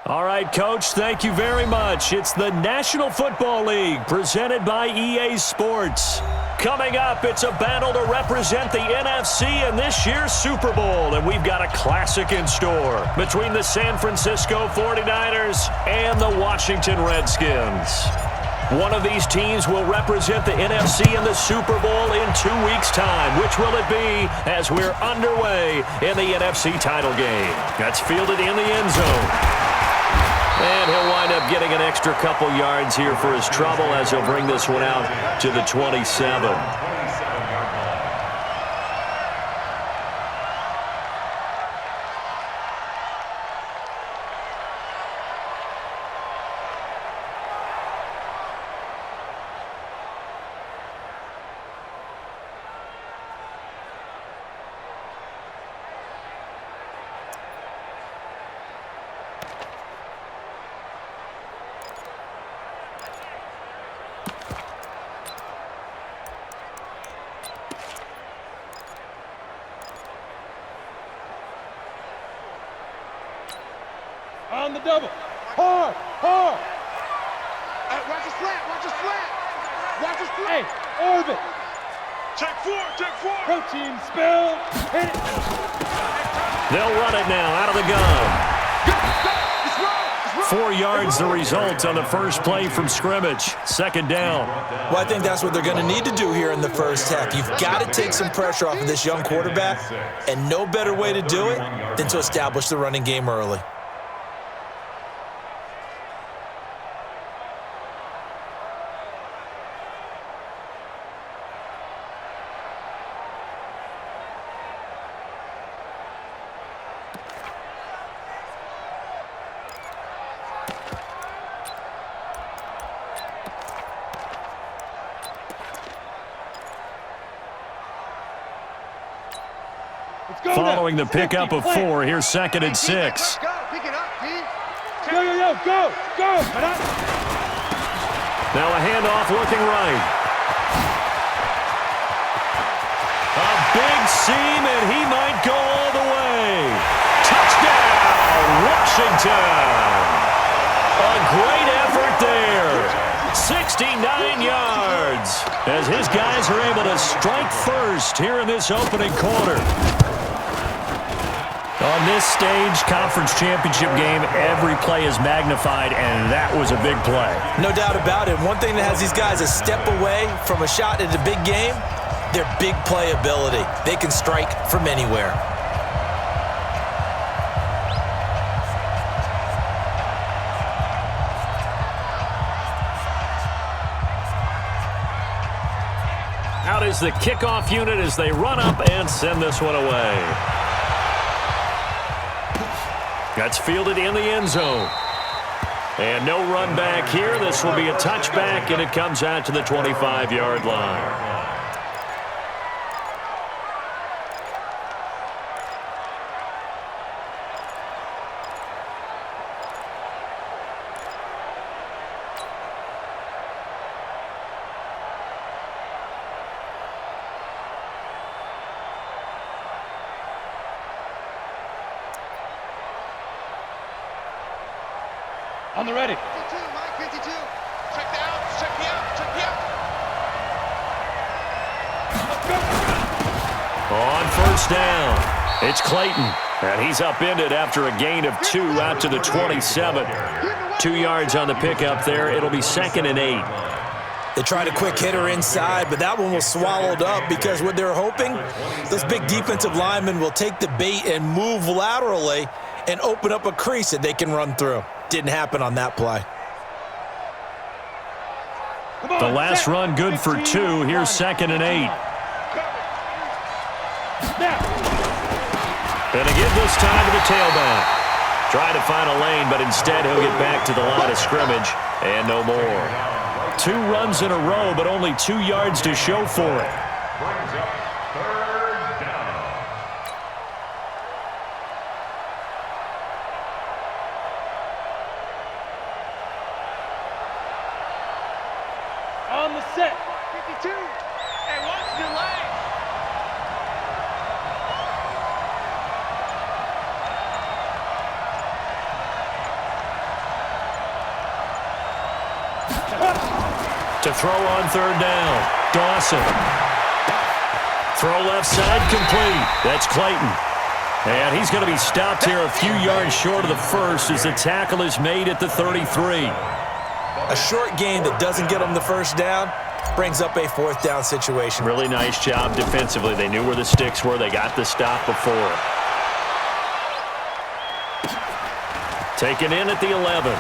All right, Coach, thank you very much. It's the National Football League presented by EA Sports. Coming up, it's a battle to represent the NFC in this year's Super Bowl, and we've got a classic in store between the San Francisco 49ers and the Washington Redskins. One of these teams will represent the NFC in the Super Bowl in 2 weeks' time. Which will it be as we're underway in the NFC title game? That's fielded in the end zone. And he'll wind up getting an extra couple yards here for his trouble as he'll bring this one out to the 27. On the double. Hard. Watch his flat. Watch his flat. Hey, orbit. Check four. Protein spill. Hit it. They'll run it now out of the gun. It's wrong. 4 yards the result on the first play from scrimmage. Second down. Well, I think that's what they're going to need to do here in the first half. You've got to take some pressure off of this young quarterback, and no better way to do it than to establish the running game early. Following the pickup of 4, here's 2nd and 6. Go. Pick it up, D. Go. Now a handoff looking right. A big seam, and he might go all the way. Touchdown, Washington. A great effort there. 69 yards as his guys are able to strike first here in this opening quarter. On this stage, conference championship game, every play is magnified, and that was a big play. No doubt about it. One thing that has these guys a step away from a shot at a big game, their big play ability. They can strike from anywhere. Out is the kickoff unit as they run up and send this one away. That's fielded in the end zone. And no run back here. This will be a touchback, and it comes out to the 25-yard line. On the ready. 52, Mike, 52. Check the out. Check the out. On first down, it's Clayton. And he's upended after a gain of 2 out to the 27. 2 yards on the pickup there. It'll be 2nd and 8. They tried a quick hitter inside, but that one was swallowed up because what they're hoping, those big defensive linemen will take the bait and move laterally and open up a crease that they can run through. Didn't happen on that play. The last run good for 2. Here's 2nd and 8. And again this time to the tailback. Trying to find a lane, but instead he'll get back to the line of scrimmage and no more. 2 runs in a row, but only 2 yards to show for it. On the set. 52. Hey, watch the lane. To throw on third down. Dawson. Throw left side complete. That's Clayton. And he's going to be stopped here a few yards short of the first as the tackle is made at the 33. A short gain that doesn't get them the first down brings up a fourth down situation. Really nice job defensively. They knew where the sticks were. They got the stop before. Taken in at the 11.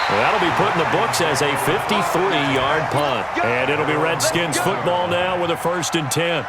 That'll be put in the books as a 53-yard punt. And it'll be Redskins football now with a 1st and 10.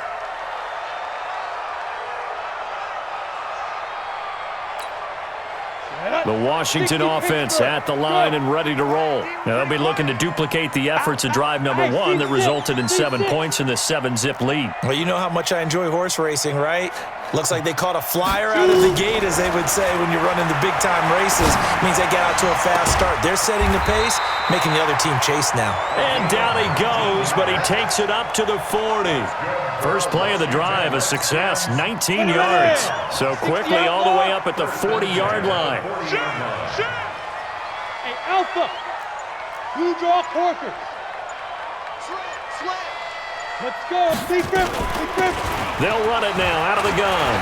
The Washington offense at the line and ready to roll. Now they'll be looking to duplicate the efforts of drive number 1 that resulted in 7 points in the 7-zip lead. Well, you know how much I enjoy horse racing, right? Looks like they caught a flyer out of the gate, as they would say when you're running the big-time races. Means they get out to a fast start. They're setting the pace, making the other team chase now. And down he goes, but he takes it up to the 40. First play of the drive, a success, 19 yards. So quickly all the way up at the 40-yard line. Hey, Alpha, you draw corkers. Let's go. Be careful. Be careful. They'll run it now out of the gun.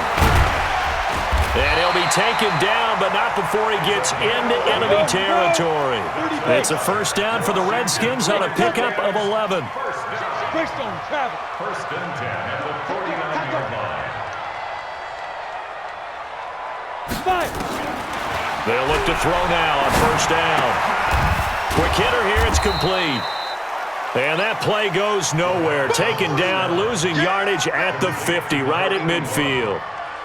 And he'll be taken down, but not before he gets into enemy territory. It's a first down for the Redskins on a pickup of 11. Greystone travel. 1st and 10 at the 49-yard line. 5. They'll look to throw now on first down. Quick hitter here, it's complete. And that play goes nowhere. Taken down, losing yardage at the 50, right at midfield.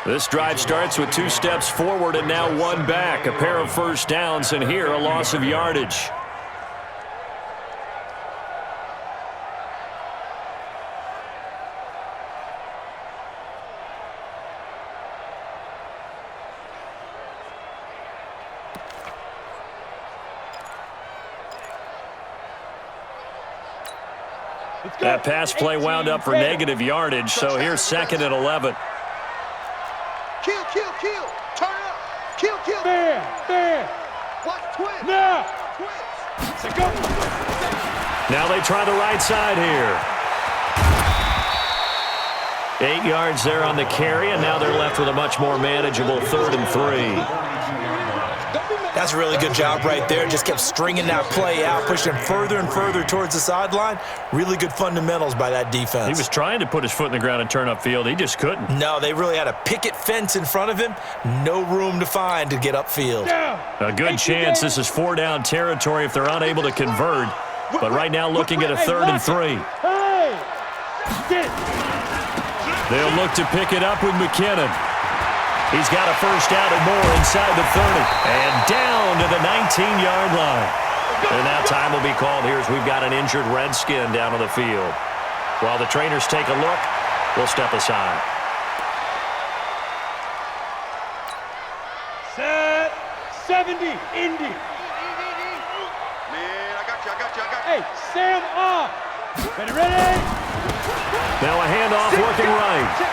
This drive starts with 2 steps forward and now 1 back. A pair of first downs, and here a loss of yardage. That pass play wound up for negative yardage, so here's 2nd and 11. Kill, kill, kill. Turn up. Kill, kill. Fair. Watch twist. Now. Twist. Go. Now they try the right side here. 8 yards there on the carry, and now they're left with a much more manageable 3rd and 3. That's a really good job right there. Just kept stringing that play out, pushing him further and further towards the sideline. Really good fundamentals by that defense. He was trying to put his foot in the ground and turn upfield. He just couldn't. No, they really had a picket fence in front of him. No room to find to get upfield. A good chance this is 4-down territory if they're unable to convert. But right now looking at a 3rd and 3. They'll look to pick it up with McKinnon. He's got a first down and more inside the 30. And down to the 19-yard line. And now time will be called here as we've got an injured Redskin down on the field. While the trainers take a look, we'll step aside. Set. 70. Indy. Man, I got you. Hey, Sam off. Ready? Now a handoff working right.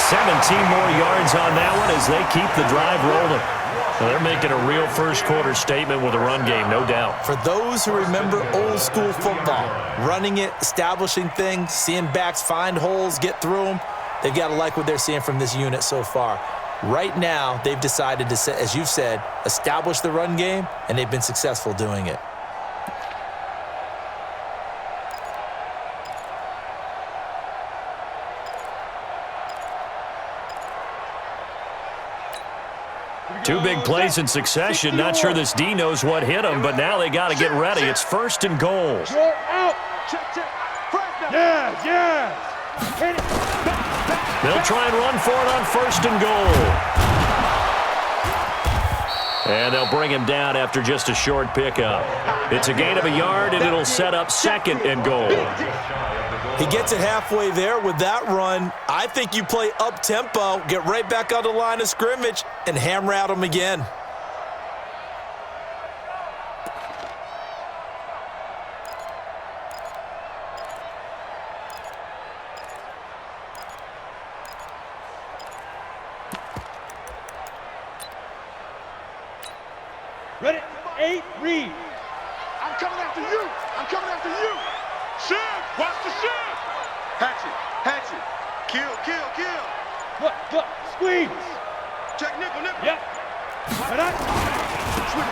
17 more yards on that one as they keep the drive rolling. Well, they're making a real first-quarter statement with a run game, no doubt. For those who remember old-school football, running it, establishing things, seeing backs find holes, get through them, they've got to like what they're seeing from this unit so far. Right now, they've decided to, as you've said, establish the run game, and they've been successful doing it. Two big plays in succession. Not sure this D knows what hit him, but now they got to get ready. It's 1st and goal. Short out. Check. Yeah. Hit it. They'll try and run for it on 1st and goal. And they'll bring him down after just a short pickup. It's a gain of a yard, and it'll set up 2nd and goal. He gets it halfway there with that run. I think you play up-tempo, get right back on the line of scrimmage, and hammer at him again. Ready? 8, read. I'm coming after you. I'm coming after you. Shift. Watch the shift. Hatchet. Hatchet. Kill, kill, kill. Look, squeeze. Check nickel, nickel. Yep.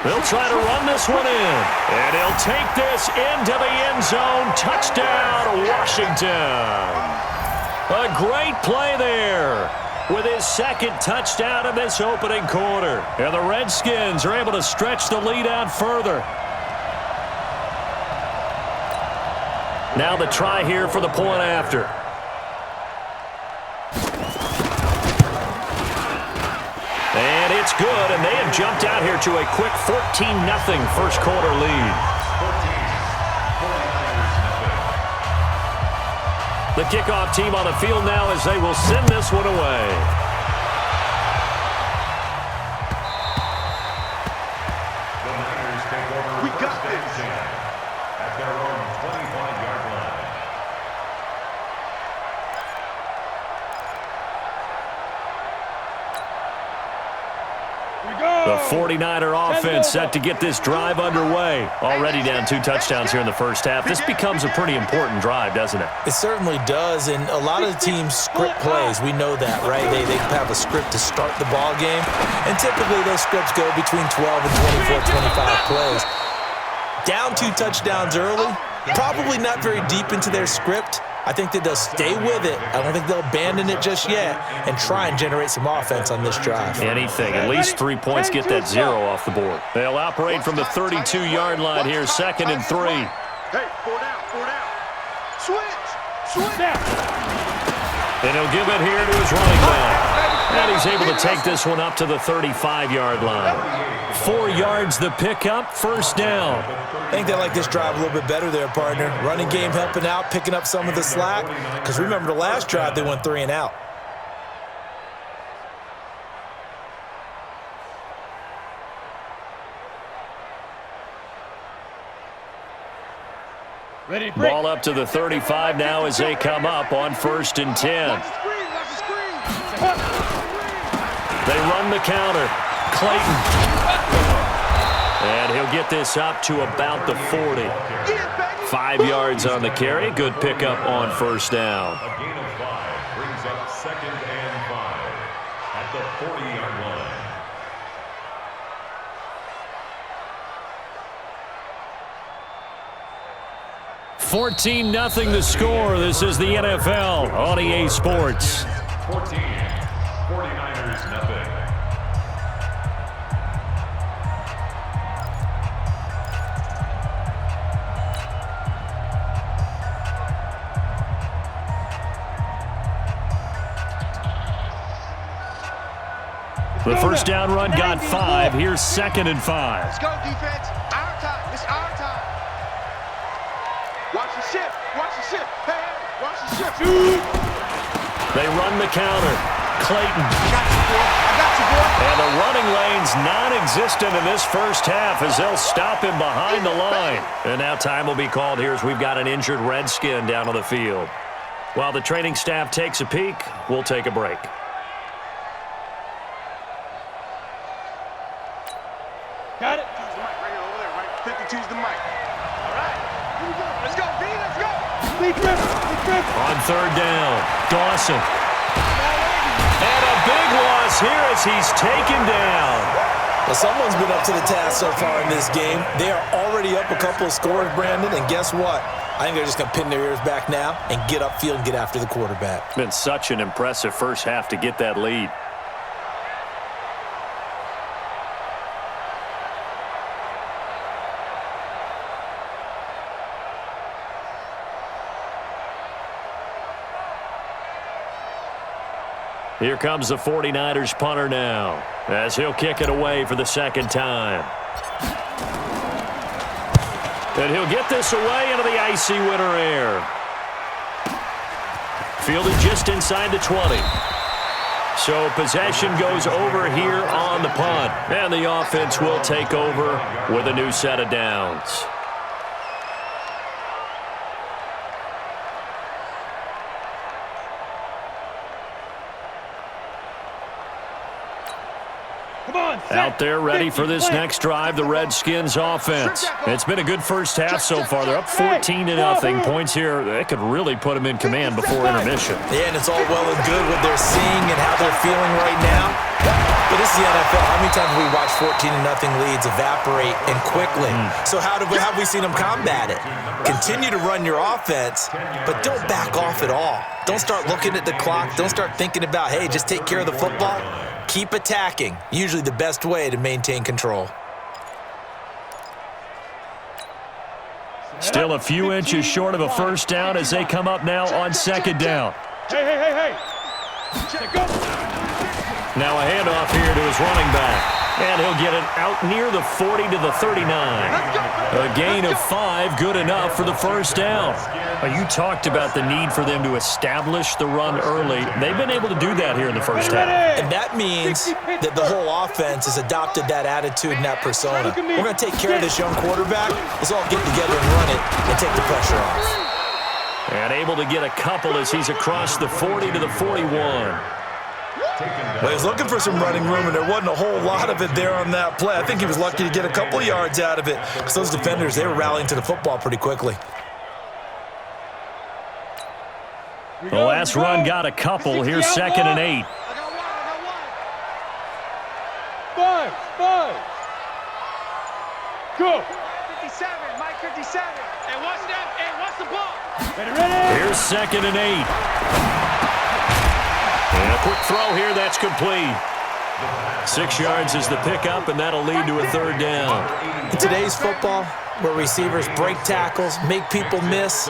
They'll try to run this one in. And he'll take this into the end zone. Touchdown, Washington. A great play there with his second touchdown in this opening quarter. And the Redskins are able to stretch the lead out further. Now the try here for the point after. And it's good, and they have jumped out here to a quick 14-0 first quarter lead. The kickoff team on the field now as they will send this one away. The Niners take over. We got this. At their own 25-yard line. The 49er offense set to get this drive underway. Already down 2 touchdowns here in the first half. This becomes a pretty important drive, doesn't it? It certainly does, and a lot of the teams script plays. We know that, right? They have a script to start the ball game, and typically those scripts go between 12 and 24, 25 plays. Down 2 touchdowns early, probably not very deep into their script. I think that they'll stay with it. I don't think they'll abandon it just yet and try and generate some offense on this drive. Anything. At least 3 points get that 0 off the board. They'll operate from the 32-yard line here, 2nd and 3. Hey, 4 down, 4 down. Switch. And he'll give it here to his running back. And he's able to take this one up to the 35-yard line. 4 yards the pickup, first down. I think they like this drive a little bit better there, partner. Running game helping out, picking up some of the slack. Because remember the last drive, they went 3 and out. Ready to break. Ball up to the 35 now as they come up on 1st and 10. Watch the screen, watch the screen. They run the counter. Clayton. And he'll get this up to about the 40. 5 yards on the carry. Good pickup on first down. A gain of 5 brings up 2nd and 5 at the 40-yard line. 14-0 the score. This is the NFL on EA Sports. 14, 49ers nothing. The first down run got 5. Here's 2nd and 5. Let's go, defense. Our time. It's our time. Watch the shift. Watch the shift. Hey, watch the shift. They run the counter. Clayton. I got you, boy. And the running lane's non-existent in this first half as they'll stop him behind the line. And now time will be called here as we've got an injured Redskin down on the field. While the training staff takes a peek, we'll take a break. Got it. Choose the mic right here over there, right? 52's the mic. All right. Here we go. Let's go, B. Let's go. Lead grip. On 3rd down, Dawson. And a big loss here as he's taken down. Well, someone's been up to the task so far in this game. They are already up a couple of scores, Brandon, and guess what? I think they're just going to pin their ears back now and get upfield and get after the quarterback. Been such an impressive first half to get that lead. Here comes the 49ers punter now as he'll kick it away for the 2nd time. And he'll get this away into the icy winter air. Fielded just inside the 20. So possession goes over here on the punt. And the offense will take over with a new set of downs. Come on, set. Out there ready 50, for this plant. next drive, the Redskins offense. It's been a good first half so far. They're up 14-0. Points here, they could really put them in command before intermission. Yeah, and it's all well and good what they're seeing and how they're feeling right now. But this is the NFL. How many times have we watched 14-0 leads evaporate and quickly? So how have we seen them combat it? Continue to run your offense, but don't back off at all. Don't start looking at the clock. Don't start thinking about, hey, just take care of the football. Keep attacking. Usually the best way to maintain control. Still a few inches short of a first down as they come up now on second down. Hey. Set, go. Now a handoff here to his running back. And he'll get it out near the 40 to the 39. A gain of 5, good enough for the first down. You talked about the need for them to establish the run early. They've been able to do that here in the first half. And that means that the whole offense has adopted that attitude and that persona. We're going to take care of this young quarterback. Let's all get together and run it and take the pressure off. And able to get a couple as he's across the 40 to the 41. Well, he was looking for some running room, and there wasn't a whole lot of it there on that play. I think he was lucky to get a couple of yards out of it because those defenders, they were rallying to the football pretty quickly. The last run got a couple. Here's 2nd and 8. 5. Go. 57, Mike 57. And watch the ball. Ready. Here's 2nd and 8. And a quick throw here, that's complete. 6 yards is the pickup, and that'll lead to a third down. In today's football, where receivers break tackles, make people miss,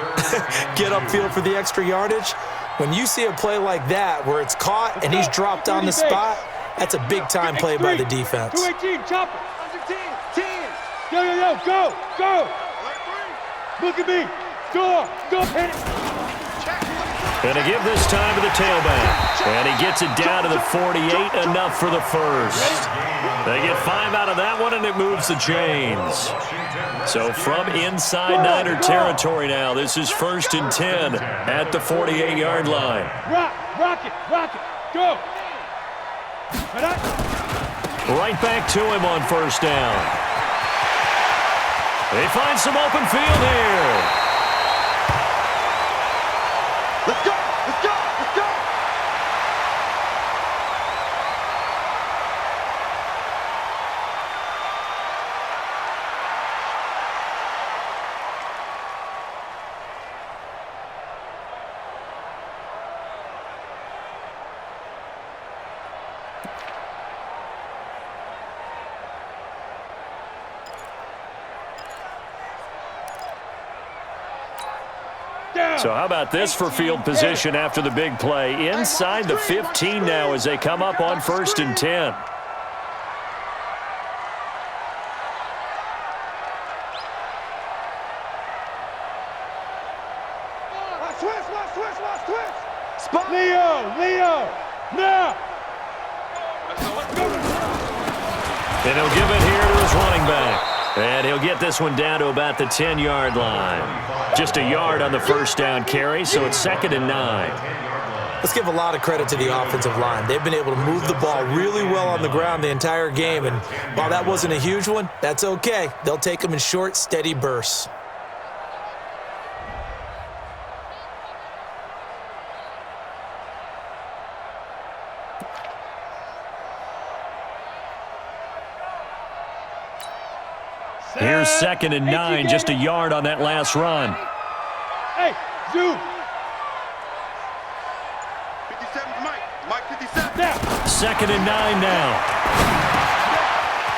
get upfield for the extra yardage, when you see a play like that where it's caught and he's dropped on the spot, that's a big-time play by the defense. 218, chop it. 10. Yo, go. Look at me. Go, hit it. And to give this time to the tailback. And he gets it down to the 48, enough for the first. They get 5 out of that one, and it moves the chains. So from inside Niner territory now, this is 1st and 10 at the 48-yard line. Rock it. Go. Right back to him on first down. They find some open field here. Let's go. So how about this for field position after the big play? Inside the 15 now as they come up on 1st and 10. Spot. Leo, now. And he'll give it here to his running back. And he'll get this one down to about the 10-yard line. Just a yard on the first down carry, so it's 2nd and 9. Let's give a lot of credit to the offensive line. They've been able to move the ball really well on the ground the entire game, and while that wasn't a huge one, that's okay. They'll take them in short, steady bursts. Here's 2nd and 9, just a yard on that last run. Hey, zoom. 57, Mike 57. Now. 2nd and 9 now.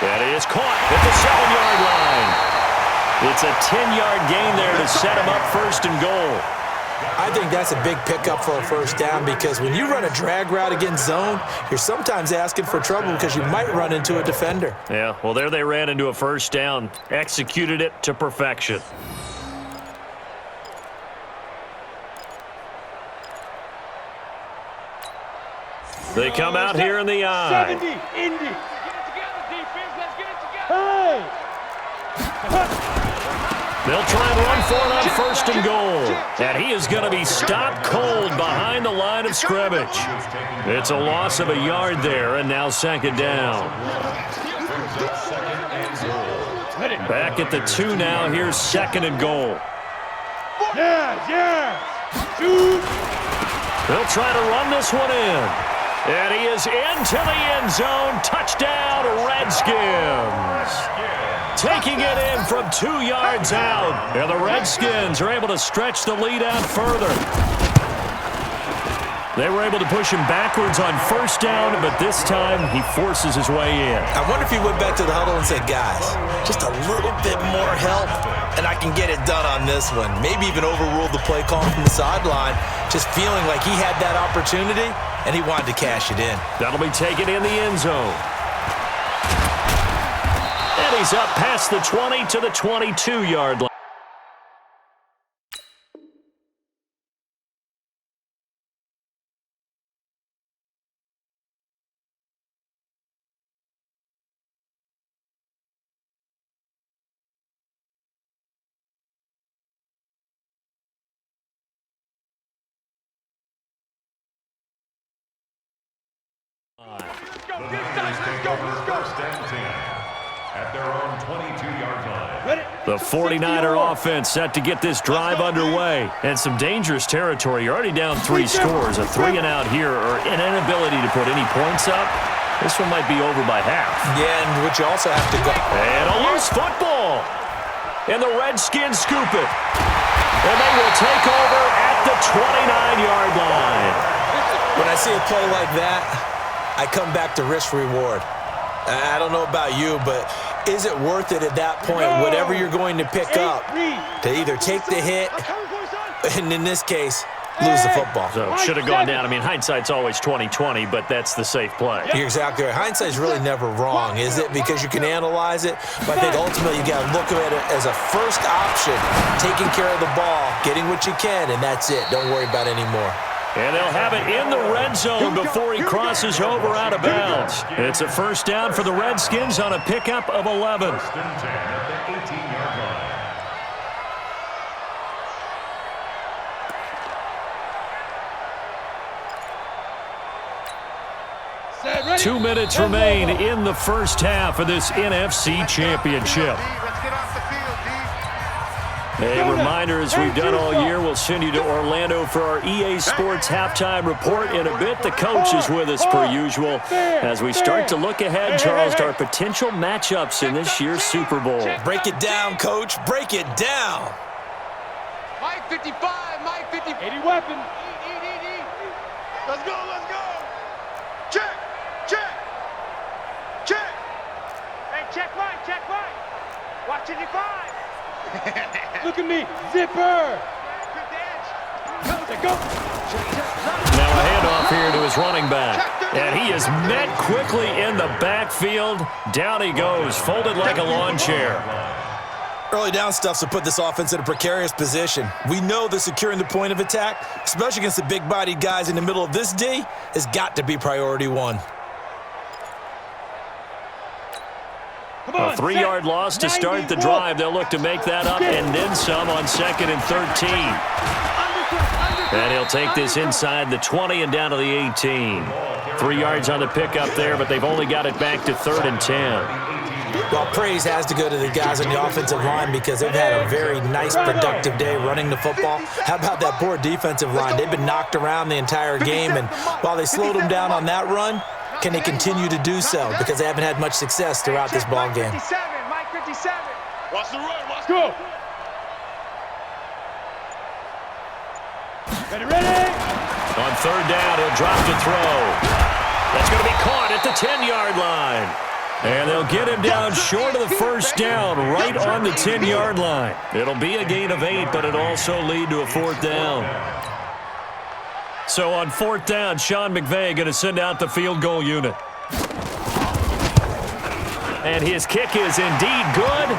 That is caught at the 7-yard line. It's a 10-yard gain there to set him up 1st and goal. I think that's a big pickup for a first down because when you run a drag route against zone, you're sometimes asking for trouble because you might run into a defender. Yeah, well, there they ran into a first down, executed it to perfection. They come out here in the eye. 70, Indy. Get it together, defense. Let's get it together. Hey. They They'll try and run for it on 1st and goal. And he is going to be stopped cold behind the line of scrimmage. It's a loss of a yard there, and now 2nd down. Back at the 2 now. Here's 2nd and goal. Yeah. Shoot. They'll try to run this one in. And he is into the end zone. Touchdown, Redskins. Taking it in from 2 yards out. And the Redskins are able to stretch the lead out further. They were able to push him backwards on 1st down, but this time he forces his way in. I wonder if he went back to the huddle and said, guys, just a little bit more help, and I can get it done on this one. Maybe even overruled the play call from the sideline, just feeling like he had that opportunity, and he wanted to cash it in. That'll be taken in the end zone. And he's up past the 20 to the 22-yard line. At their own 22-yard line. The 49er offense set to get this drive underway. And some dangerous territory. You're already down 3 scores. A 3-and-out here or an inability to put any points up. This one might be over by half. Yeah, and which you also have to go. And a loose football. And the Redskins scoop it. And they will take over at the 29-yard line. When I see a play like that, I come back to risk-reward. I don't know about you, but is it worth it at that point, whatever you're going to pick up, to either take the hit, and in this case, lose the football? So should have gone down. I mean, hindsight's always 20/20, but that's the safe play. You're exactly right. Hindsight's really never wrong, is it? Because you can analyze it, but I think ultimately you got to look at it as a first option, taking care of the ball, getting what you can, and that's it. Don't worry about any more. And they'll have it in the red zone before he crosses over out of bounds. It's a 1st down for the Redskins on a pickup of 11. 1st and 10 at the 18-yard line. 2 minutes remain in the first half of this NFC Championship. A reminder, as we've done all year, we'll send you to Orlando for our EA Sports halftime report in a bit. The coach is with us per usual as we start to look ahead, Charles, to our potential matchups in this year's Super Bowl. Break it down, Coach. Break it down. Mike 55, Mike 50. 80 weapon. Let's go. Check. Hey, check right. Watch 55. Look at me, zipper. Go. Now a handoff here to his running back. And he is met quickly in the backfield. Down he goes, folded like a lawn chair. Early down stuffs will put this offense in a precarious position. We know that securing the point of attack, especially against the big-bodied guys in the middle of this D, has got to be priority 1. A 3-yard loss to start the drive. They'll look to make that up and then some on 2nd and 13. And he'll take this inside the 20 and down to the 18. 3 yards on the pickup there, but they've only got it back to 3rd and 10. Well, praise has to go to the guys on the offensive line because they've had a very nice, productive day running the football. How about that poor defensive line? They've been knocked around the entire game, and while they slowed them down on that run, can they continue to do so? Because they haven't had much success throughout this ball game. Mike 57. Watch the run. Go. Ready? On 3rd down, he'll drop to throw. That's going to be caught at the 10-yard line. And they'll get him down short of the 1st down, right on the 10-yard line. It'll be a gain of 8, but it'll also lead to a 4th down. So on 4th down, Sean McVay going to send out the field goal unit. And his kick is indeed good.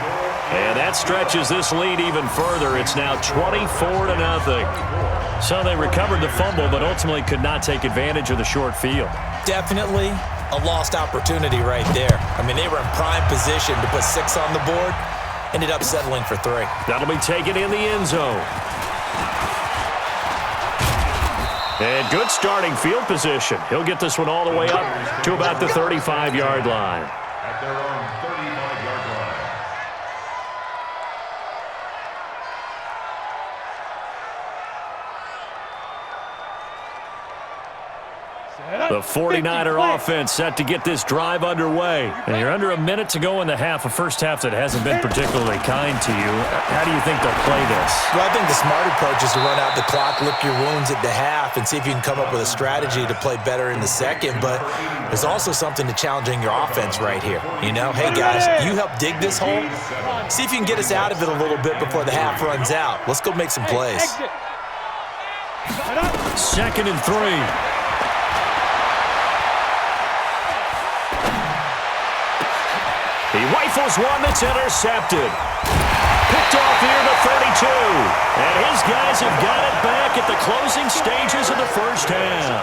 And that stretches this lead even further. It's now 24-0. So they recovered the fumble, but ultimately could not take advantage of the short field. Definitely a lost opportunity right there. I mean, they were in prime position to put 6 on the board, ended up settling for 3. That'll be taken in the end zone. And good starting field position. He'll get this one all the way up to about the 35-yard line. At their own 35-yard line. The 49er offense set to get this drive underway. And you're under a minute to go in the half, a first half that hasn't been particularly kind to you. How do you think they'll play this? Well, I think the smart approach is to run out the clock, lick your wounds at the half, and see if you can come up with a strategy to play better in the second. But there's also something to challenging your offense right here. You know, hey, guys, you help dig this hole. See if you can get us out of it a little bit before the half runs out. Let's go make some plays. 2nd and 3. He rifles one that's intercepted. Picked off near the 32. And his guys have got it back at the closing stages of the first half.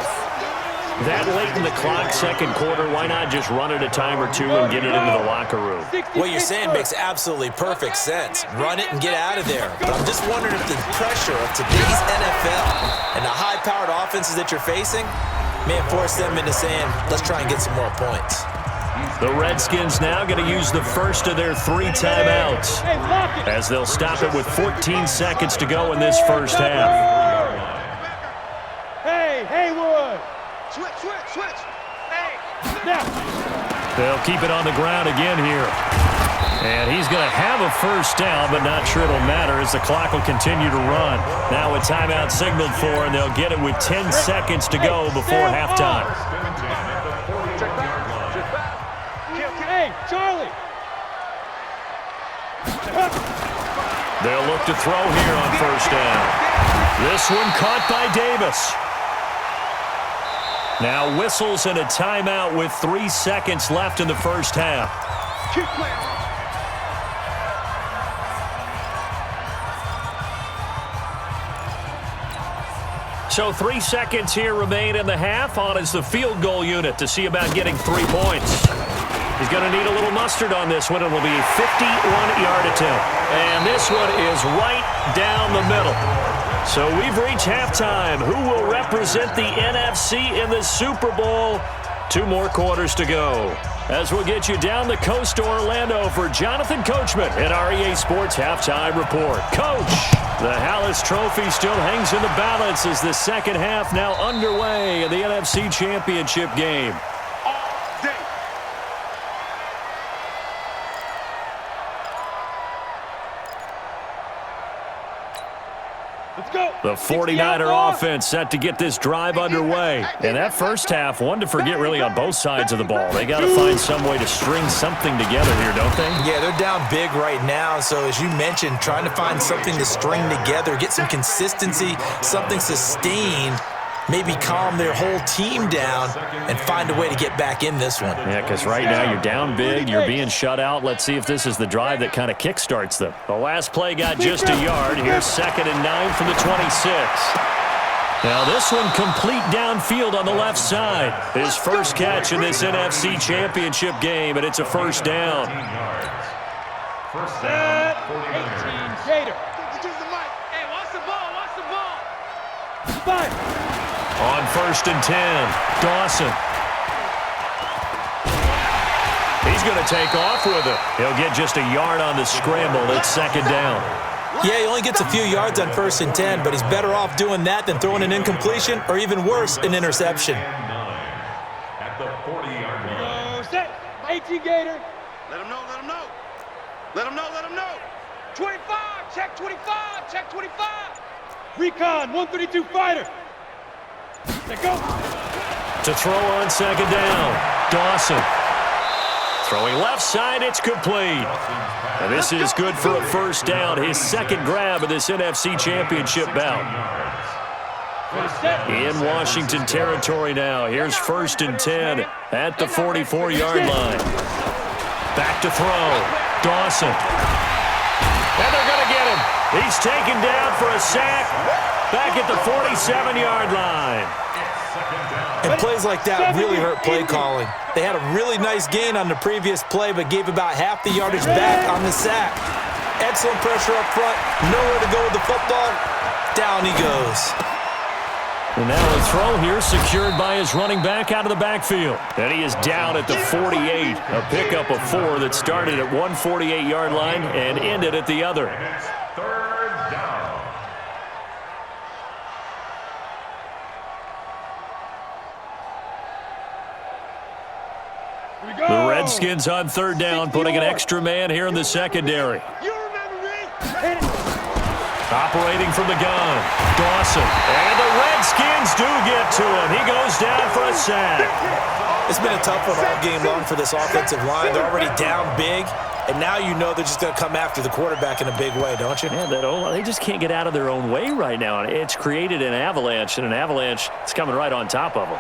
That late in the clock, second quarter, why not just run it a time or two and get it into the locker room? What you're saying makes absolutely perfect sense. Run it and get out of there. But I'm just wondering if the pressure of today's NFL and the high-powered offenses that you're facing may have forced them into saying, let's try and get some more points. The Redskins now going to use the first of their 3 timeouts as they'll stop it with 14 seconds to go in this first half. Hey, Haywood! Switch! Hey! Now! They'll keep it on the ground again here. And he's going to have a first down, but not sure it'll matter as the clock will continue to run. Now a timeout signaled for, and they'll get it with 10 seconds to go before halftime. Hey, Charlie! They'll look to throw here on first down. This one caught by Davis. Now whistles and a timeout with 3 seconds left in the first half. Keep playing. So 3 seconds here remain in the half. On is the field goal unit to see about getting 3 points. He's going to need a little mustard on this one. It will be a 51-yard attempt. And this one is right down the middle. So we've reached halftime. Who will represent the NFC in the Super Bowl? 2 more quarters to go. As we'll get you down the coast to Orlando for Jonathan Coachman in our EA Sports Halftime Report. Coach, the Hallis Trophy still hangs in the balance as the second half now underway in the NFC Championship game. The 49er offense set to get this drive underway. And that first half, one to forget really on both sides of the ball. They got to find some way to string something together here, don't they? Yeah, they're down big right now. So as you mentioned, trying to find something to string together, get some consistency, something sustained, maybe calm their whole team down and find a way to get back in this one. Yeah, because right now you're down big, you're being shut out. Let's see if this is the drive that kind of kickstarts them. The last play got just a yard. Here's 2nd and 9 from the 26. Now this one complete downfield on the left side. His first catch in this NFC Championship game, and it's a first down. First down, 18, Gator. Hey, watch the ball. 5. On 1st and 10, Dawson. He's going to take off with it. He'll get just a yard on the scramble. It's 2nd down. Yeah, he only gets a few yards on 1st and 10, but he's better off doing that than throwing an incompletion or even worse, an interception. at the 40-yard line. Set. 18, Gator. Let him know. 25. Check 25. Recon, 132 fighter. Let go. To throw on 2nd down, Dawson. Throwing left side, it's complete. And this is good for a first down. His 2nd grab of this NFC Championship bout. In Washington territory now. Here's 1st and 10 at the 44-yard line. Back to throw. Dawson. And they're going to get him. He's taken down for a sack. Back at the 47-yard line. And plays like that really hurt play calling. They had a really nice gain on the previous play, but gave about half the yardage back on the sack. Excellent pressure up front. Nowhere to go with the football. Down he goes. And now a throw here secured by his running back out of the backfield. And he is down at the 48. A pickup of 4 that started at one 48-yard line and ended at the other. It's third down. Here we go. The Redskins on third down, putting an extra man here in the secondary. You remember me? Operating from the gun, Dawson. And the Redskins do get to him. He goes down for a sack. It's been a tough one all game long for this offensive line. They're already down big, and now you know they're just going to come after the quarterback in a big way, don't you? Yeah, they just can't get out of their own way right now. It's created an avalanche, and an avalanche is coming right on top of them.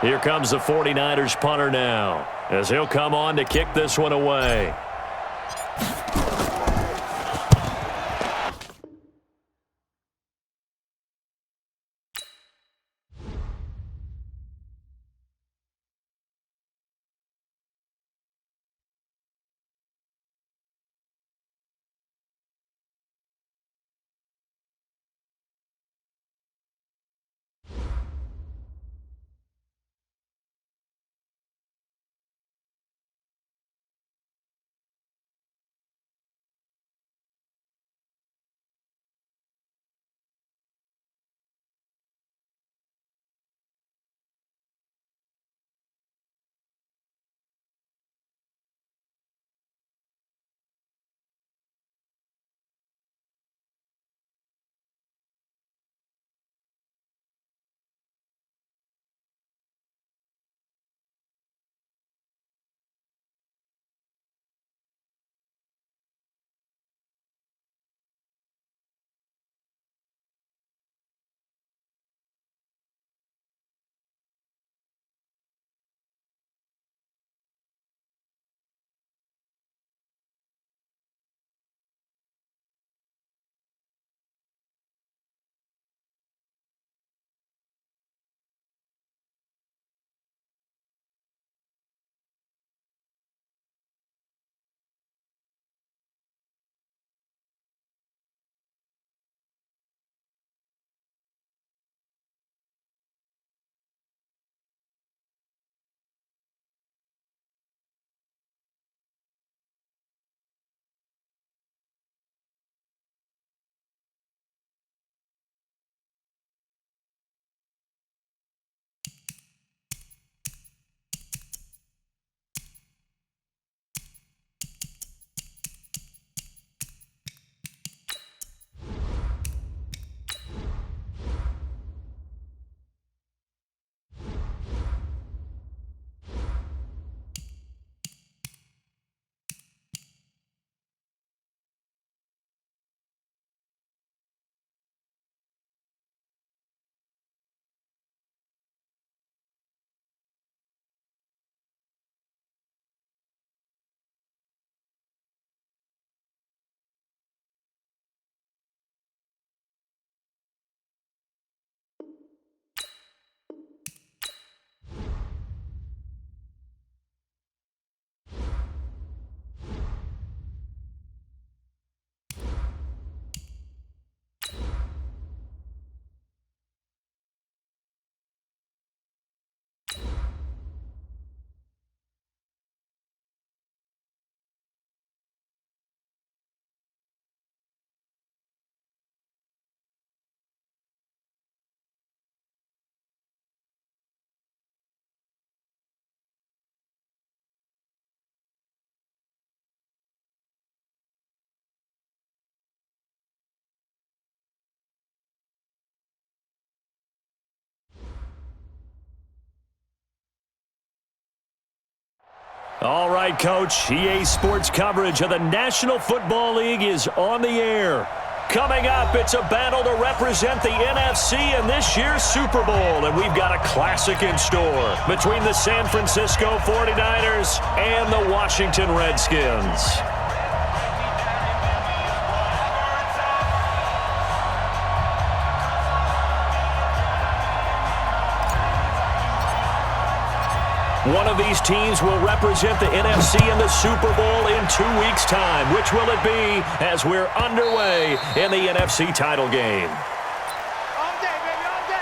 Here comes the 49ers punter now, as he'll come on to kick this one away. All right, Coach. EA Sports coverage of the National Football League is on the air. Coming up, it's a battle to represent the NFC in this year's Super Bowl, and we've got a classic in store between the San Francisco 49ers and the Washington Redskins. One of these teams will represent the NFC in the Super Bowl in 2 weeks' time. Which will it be as we're underway in the NFC title game? All day, baby, all day.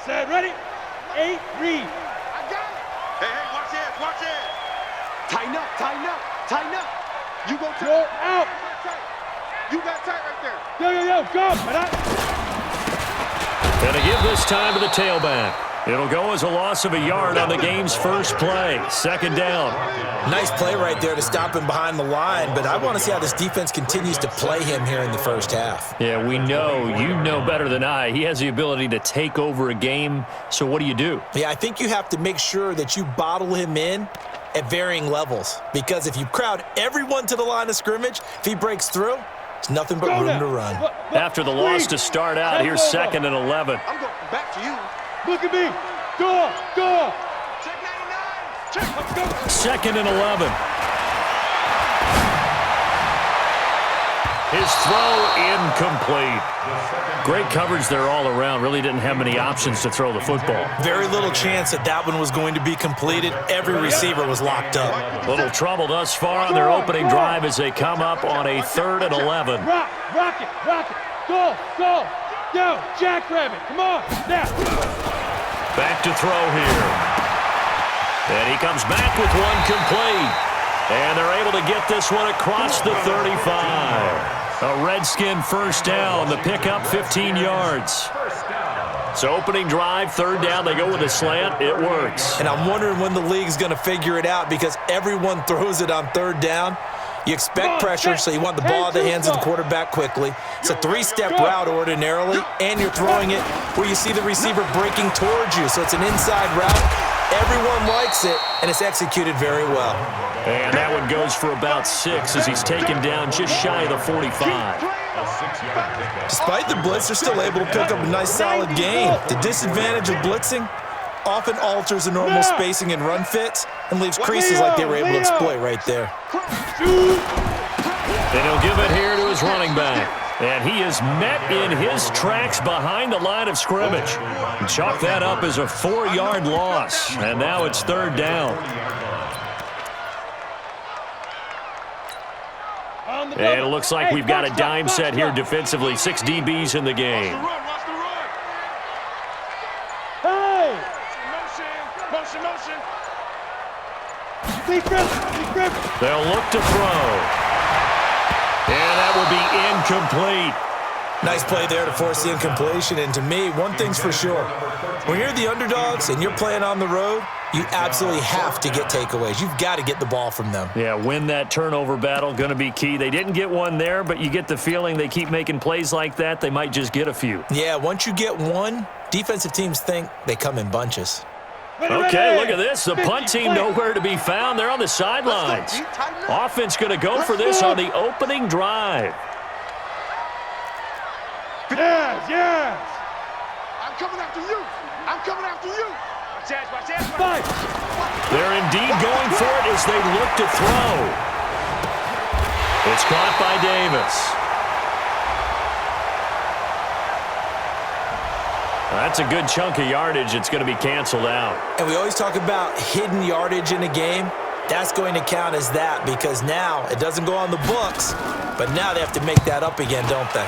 Set, ready? 8, read. I got it. Hey, watch this, watch this. Tighten up, tighten up, tighten up. You go tight. Go out. You got tight right there. Yo, go. And to give this time to the tailback. It'll go as a loss of a yard on the game's first play. Second down. Nice play right there to stop him behind the line, but I want to see how this defense continues to play him here in the first half. Yeah, we know. You know better than I. He has the ability to take over a game. So what do you do? Yeah, I think you have to make sure that you bottle him in at varying levels, because if you crowd everyone to the line of scrimmage, if he breaks through, it's nothing but room to run. After the loss to start out, here's 2nd and 11. I'm going back to you. Look at me. Go. Check 99. Check. Let's go. 2nd and 11. His throw incomplete. Great coverage there all around. Really didn't have many options to throw the football. Very little chance that one was going to be completed. Every receiver was locked up. Little trouble thus far on their opening drive as they come up on a 3rd and 11. Rock it. Go. Yo, Jackrabbit, come on, now. Back to throw here. And he comes back with one complete. And they're able to get this one across the 35. A Redskin first down. The pickup 15 yards. So opening drive, 3rd down. They go with a slant. It works. And I'm wondering when the league's going to figure it out, because everyone throws it on 3rd down. You expect pressure, so you want the ball in the hands of the quarterback quickly. It's a 3-step route ordinarily, and you're throwing it where you see the receiver breaking towards you. So it's an inside route. Everyone likes it, and it's executed very well. And that one goes for about 6 as he's taken down just shy of the 45. Despite the blitz, they're still able to pick up a nice solid gain. The disadvantage of blitzing often alters the normal spacing and run fits and leaves creases like they were able to exploit right there. And he'll give it here to his running back. And he is met in his tracks behind the line of scrimmage. Chalk that up as a 4-yard loss. And now it's 3rd down. And it looks like we've got a dime set here defensively. 6 DBs in the game. Watch the run. Hey! Motion. Lee Griffin. They'll look to throw. And that will be incomplete. Nice play there to force the incompletion. And to me, one thing's for sure. When you're the underdogs and you're playing on the road, you absolutely have to get takeaways. You've got to get the ball from them. Yeah, win that turnover battle, going to be key. They didn't get one there, but you get the feeling they keep making plays like that, they might just get a few. Yeah, once you get one, defensive teams think they come in bunches. Okay, look at this. The punt team nowhere to be found. They're on the sidelines. Offense going to go for this on the opening drive. Yes. I'm coming after you. Watch this. Fight. They're indeed going for it as they look to throw. It's caught by Davis. That's a good chunk of yardage. It's going to be canceled out. And we always talk about hidden yardage in a game. That's going to count as that, because now it doesn't go on the books, but now they have to make that up again, don't they?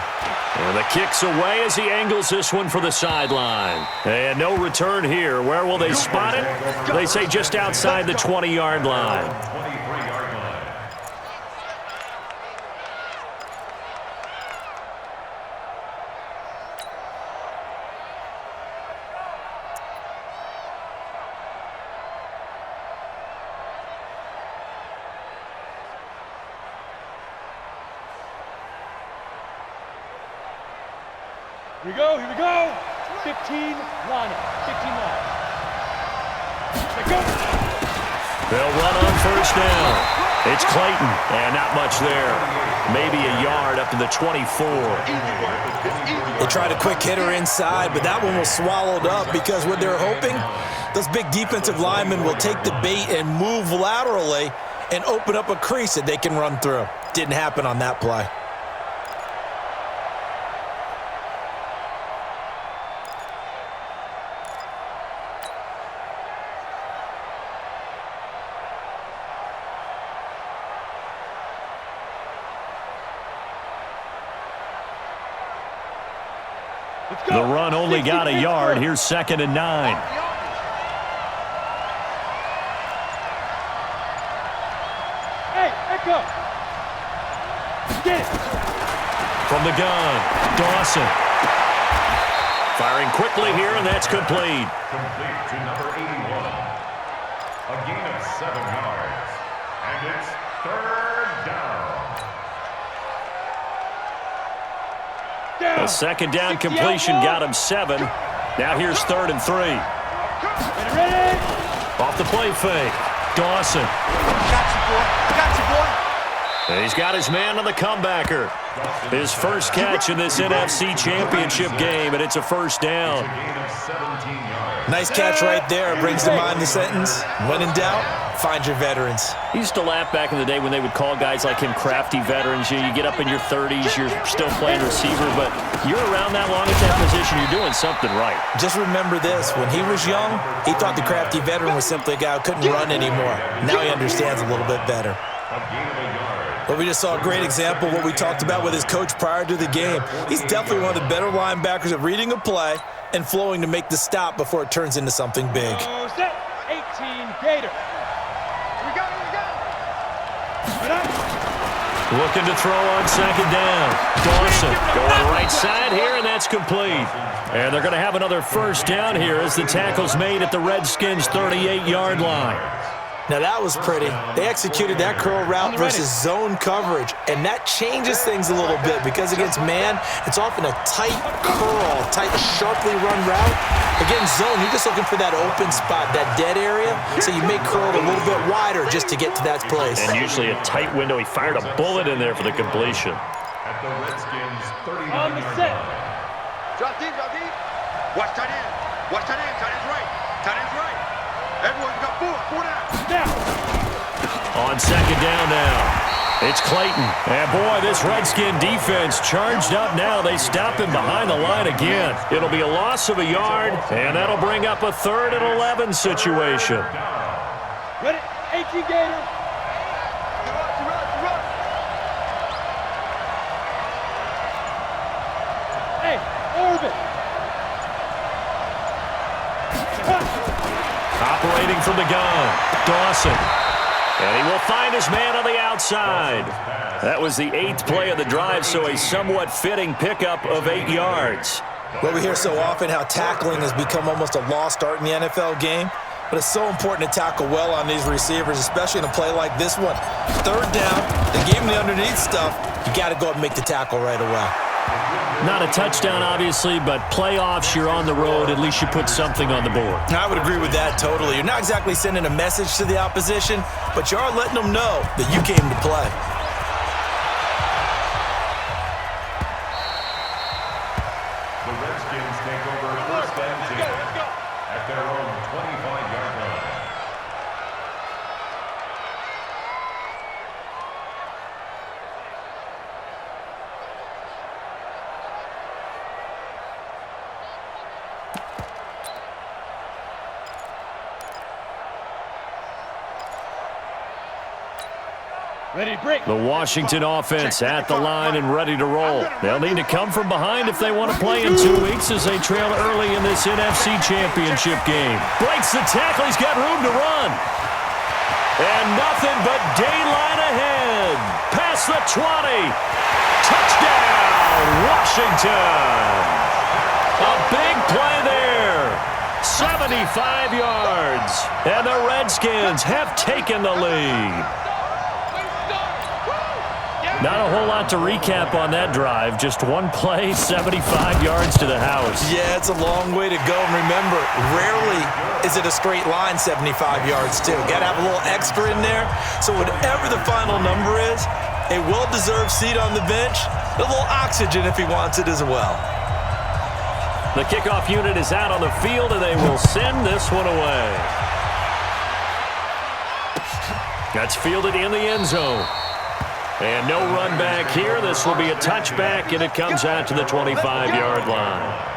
And the kick's away as he angles this one for the sideline. And no return here. Where will they spot it? They say just outside the 20-yard line. Here we go. 15 line up. 15 line. Let's go. They'll run on first down. It's Clayton, and not much there. Maybe a yard up to the 24. They tried a quick hitter inside, but that one was swallowed up because what they're hoping, those big defensive linemen will take the bait and move laterally and open up a crease that they can run through. Didn't happen on that play. The run only got a yard. Here's 2nd and 9. Hey, Echo. Get it. From the gun, Dawson. Firing quickly here, and that's complete. Complete to number 81. A gain of 7 yards. And it's 3rd down. A 2nd down completion got him 7. Now here's 3rd and 3. Ready? Off the play fake. Dawson. Got you, boy. Got you, boy. And he's got his man on the comebacker. His first catch in this NFC Championship game, and it's a 1st down. A gain of 17 yards. Nice catch right there. Brings to mind the sentence, when in doubt, find your veterans. He used to laugh back in the day when they would call guys like him crafty veterans. You get up in your 30s, you're still playing receiver, but you're around that long at that position, you're doing something right. Just remember this, when he was young, he thought the crafty veteran was simply a guy who couldn't run anymore. Now he understands a little bit better. A gain of a yard. But we just saw a great example of what we talked about with his coach prior to the game. He's definitely one of the better linebackers at reading a play and flowing to make the stop before it turns into something big. Oh, set. 18 Gator. We go. Looking to throw on 2nd down. Dawson going right side here, and that's complete. And they're going to have another 1st down here as the tackle's made at the Redskins' 38-yard line. Now that was pretty. They executed that curl route versus zone coverage, and that changes things a little bit because against man, it's often a tight curl, tight, sharply run route. Against zone, you're just looking for that open spot, that dead area, so you may curl it a little bit wider just to get to that place. And usually a tight window. He fired a bullet in there for the completion. At the Redskins' On the 39-yard set. line. Drop deep, drop deep. Watch tight end. Watch tight end. Tight end's right. Tight end's right. Everyone's got 4 down. Now. On 2nd down now. It's Clayton. And boy, this Redskin defense charged up now. They stop him behind the line again. It'll be a loss of a yard, and that'll bring up a 3rd and 11 situation. Ready? 18 Gator. Hey, Orbit. Operating from the gun, Dawson. And he will find his man on the outside. That was the 8th play of the drive, so a somewhat fitting pickup of 8 yards. Well, we hear so often how tackling has become almost a lost art in the NFL game, but it's so important to tackle well on these receivers, especially in a play like this one. 3rd down, they gave him the underneath stuff. You got to go up and make the tackle right away. Not a touchdown, obviously, but playoffs, you're on the road. At least you put something on the board. I would agree with that totally. You're not exactly sending a message to the opposition, but you are letting them know that you came to play. The Redskins take over 1st and 10 at their own 25-yard line. Ready, break. The Washington offense at the line and ready to roll. They'll need to come from behind if they want to play in 2 weeks as they trail early in this NFC Championship game. Breaks the tackle. He's got room to run. And nothing but daylight ahead. Past the 20. Touchdown, Washington. A big play there. 75 yards. And the Redskins have taken the lead. Not a whole lot to recap on that drive. Just one play, 75 yards to the house. Yeah, it's a long way to go. And remember, rarely is it a straight line 75 yards, too. Got to have a little extra in there. So whatever the final number is, a well-deserved seat on the bench, a little oxygen if he wants it as well. The kickoff unit is out on the field, and they will send this one away. That's fielded in the end zone. And no run back here. This will be a touchback, and it comes out to the 25-yard line.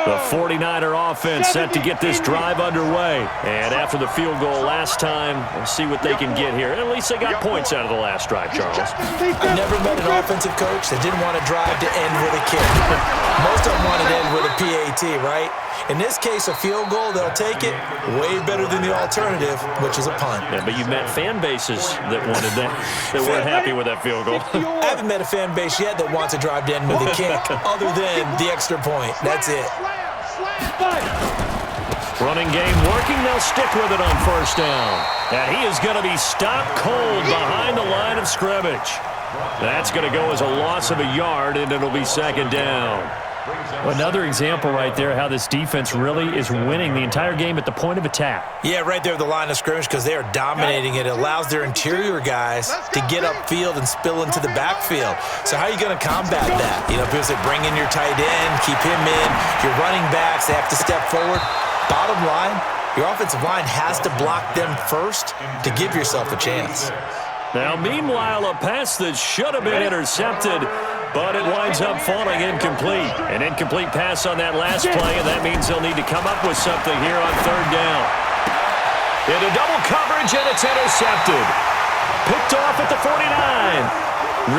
The 49er offense set to get this drive underway. And after the field goal last time, we'll see what they can get here. At least they got points out of the last drive, Charles. I've never met an offensive coach that didn't want to drive to end with a kick. Most of them want to end with a PAT, right? In this case, a field goal, they'll take it. Way better than the alternative, which is a punt. Yeah, but you've met fan bases that wanted that, that weren't happy with that field goal. I haven't met a fan base yet that wants to drive to end with a kick other than the extra point. That's it. Running game working. They'll stick with it on first down. And he is going to be stopped cold behind the line of scrimmage. That's going to go as a loss of a yard, and it'll be second down. Another example right there how this defense really is winning the entire game at the point of attack. Yeah, right there at the line of scrimmage because they are dominating it. It allows their interior guys to get upfield and spill into the backfield. So how are you going to combat that? You know, people say bring in your tight end, keep him in. Your running backs, they have to step forward. Bottom line, your offensive line has to block them first to give yourself a chance. Now, meanwhile, a pass that should have been intercepted, but it winds up falling incomplete. An incomplete pass on that last play, and that means they'll need to come up with something here on third down. Into double coverage, and it's intercepted. Picked off at the 49.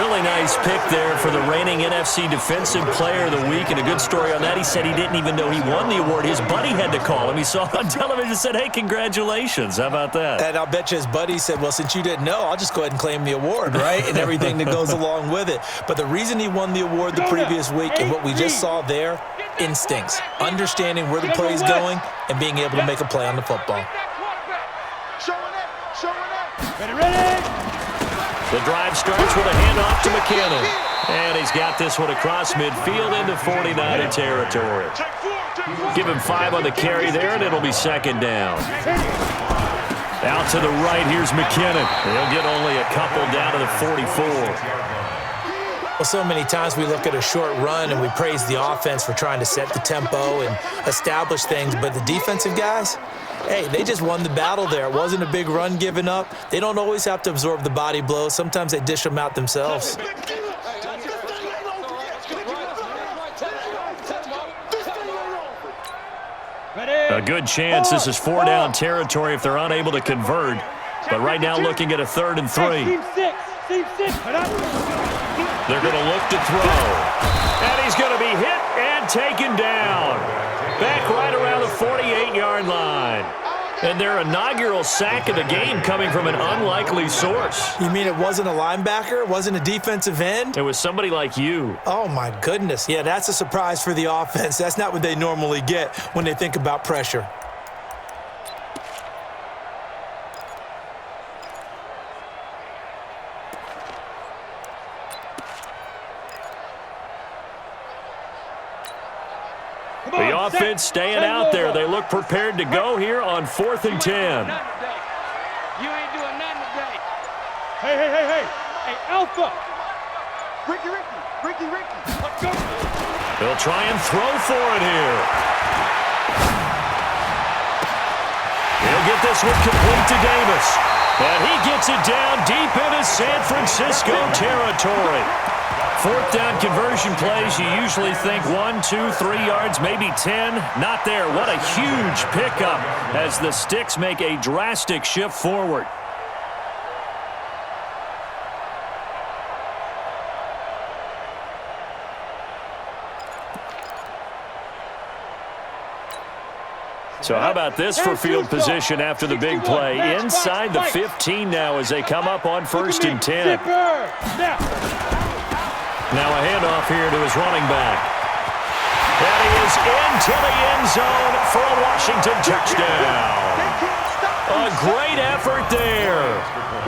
Really nice pick there for the reigning NFC Defensive Player of the Week, and a good story on that. He said he didn't even know he won the award. His buddy had to call him. He saw it on television and said, hey, congratulations. How about that? And I'll bet you his buddy said, well, since you didn't know, I'll just go ahead and claim the award, right? And everything that goes along with it. But the reason he won the award the previous week and what we just saw there, instincts, understanding where the play is going and being able to make a play on the football. Ready? The drive starts with a handoff to McKinnon. And he's got this one across midfield into 49er territory. Give him 5 on the carry there, and it'll be second down. Out to the right, here's McKinnon. He'll get only a couple down to the 44. Well, so many times we look at a short run and we praise the offense for trying to set the tempo and establish things, but the defensive guys, hey, they just won the battle there. It wasn't a big run given up. They don't always have to absorb the body blows. Sometimes they dish them out themselves. A good chance this is 4-down territory if they're unable to convert. But right now looking at a 3rd and 3. They're going to look to throw. And he's going to be hit and taken down. Back right around the 48-yard line. And their inaugural sack of the game coming from an unlikely source. You mean it wasn't a linebacker? It wasn't a defensive end? It was somebody like you. Oh, my goodness. Yeah, that's a surprise for the offense. That's not what they normally get when they think about pressure. The offense staying out there. They look prepared to go here on 4th and 10. You ain't doing nothing today. Hey, Alpha. Ricky. Let's go. They'll try and throw for it here. He'll get this one complete to Davis. And he gets it down deep into San Francisco territory. 4th down conversion plays, you usually think 1, 2, 3 yards, maybe 10. Not there. What a huge pickup as the Sticks make a drastic shift forward. So how about this for field position after the big play? Inside the 15 now as they come up on 1st and 10. Now a handoff here to his running back. And he is into the end zone for a Washington touchdown. A great effort there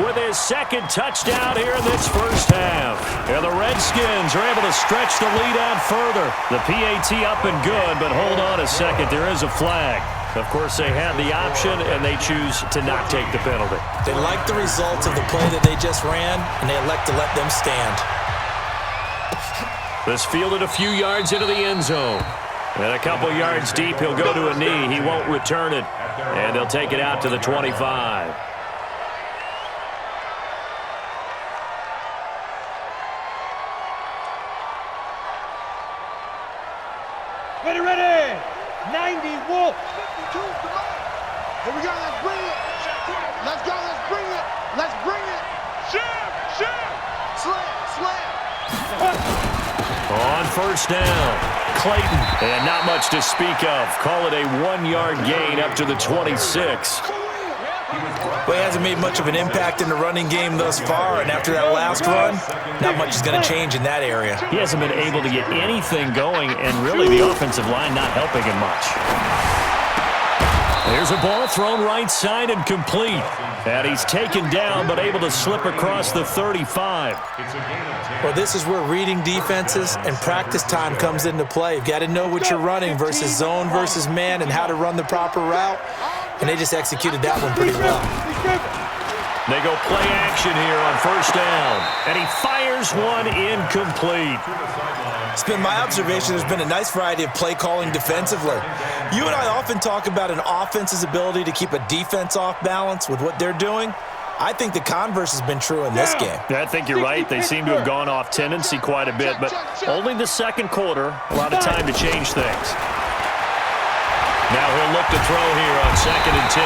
with his second touchdown here in this first half. And the Redskins are able to stretch the lead out further. The PAT up and good, but hold on a second. There is a flag. Of course, they had the option, and they choose to not take the penalty. They like the results of the play that they just ran, and they elect to let them stand. This fielded a few yards into the end zone. And a couple yards deep, he'll go to a knee. He won't return it. And they'll take it out to the 25. Ready, ready! 90, Wolf! 52, come on! Here we go, let's bring it! Let's go, let's bring it! Let's bring it! Shim! Slam! On first down, Clayton. And not much to speak of. Call it a 1-yard gain up to the 26. Well, he hasn't made much of an impact in the running game thus far, and after that last run, not much is going to change in that area. He hasn't been able to get anything going, and really the offensive line not helping him much. There's a ball thrown right side and complete. And he's taken down, but able to slip across the 35. Well, this is where reading defenses and practice time comes into play. You've got to know what you're running versus zone versus man and how to run the proper route. And they just executed that one pretty well. They go play action here on first down. And he fires one incomplete. It's been my observation there's been a nice variety of play calling defensively. You and I often talk about an offense's ability to keep a defense off balance with what they're doing. I think the converse has been true in this game. Yeah, I think you're right. They seem to have gone off tendency quite a bit, but only the second quarter, a lot of time to change things. Now he'll look to throw here on 2nd and 10.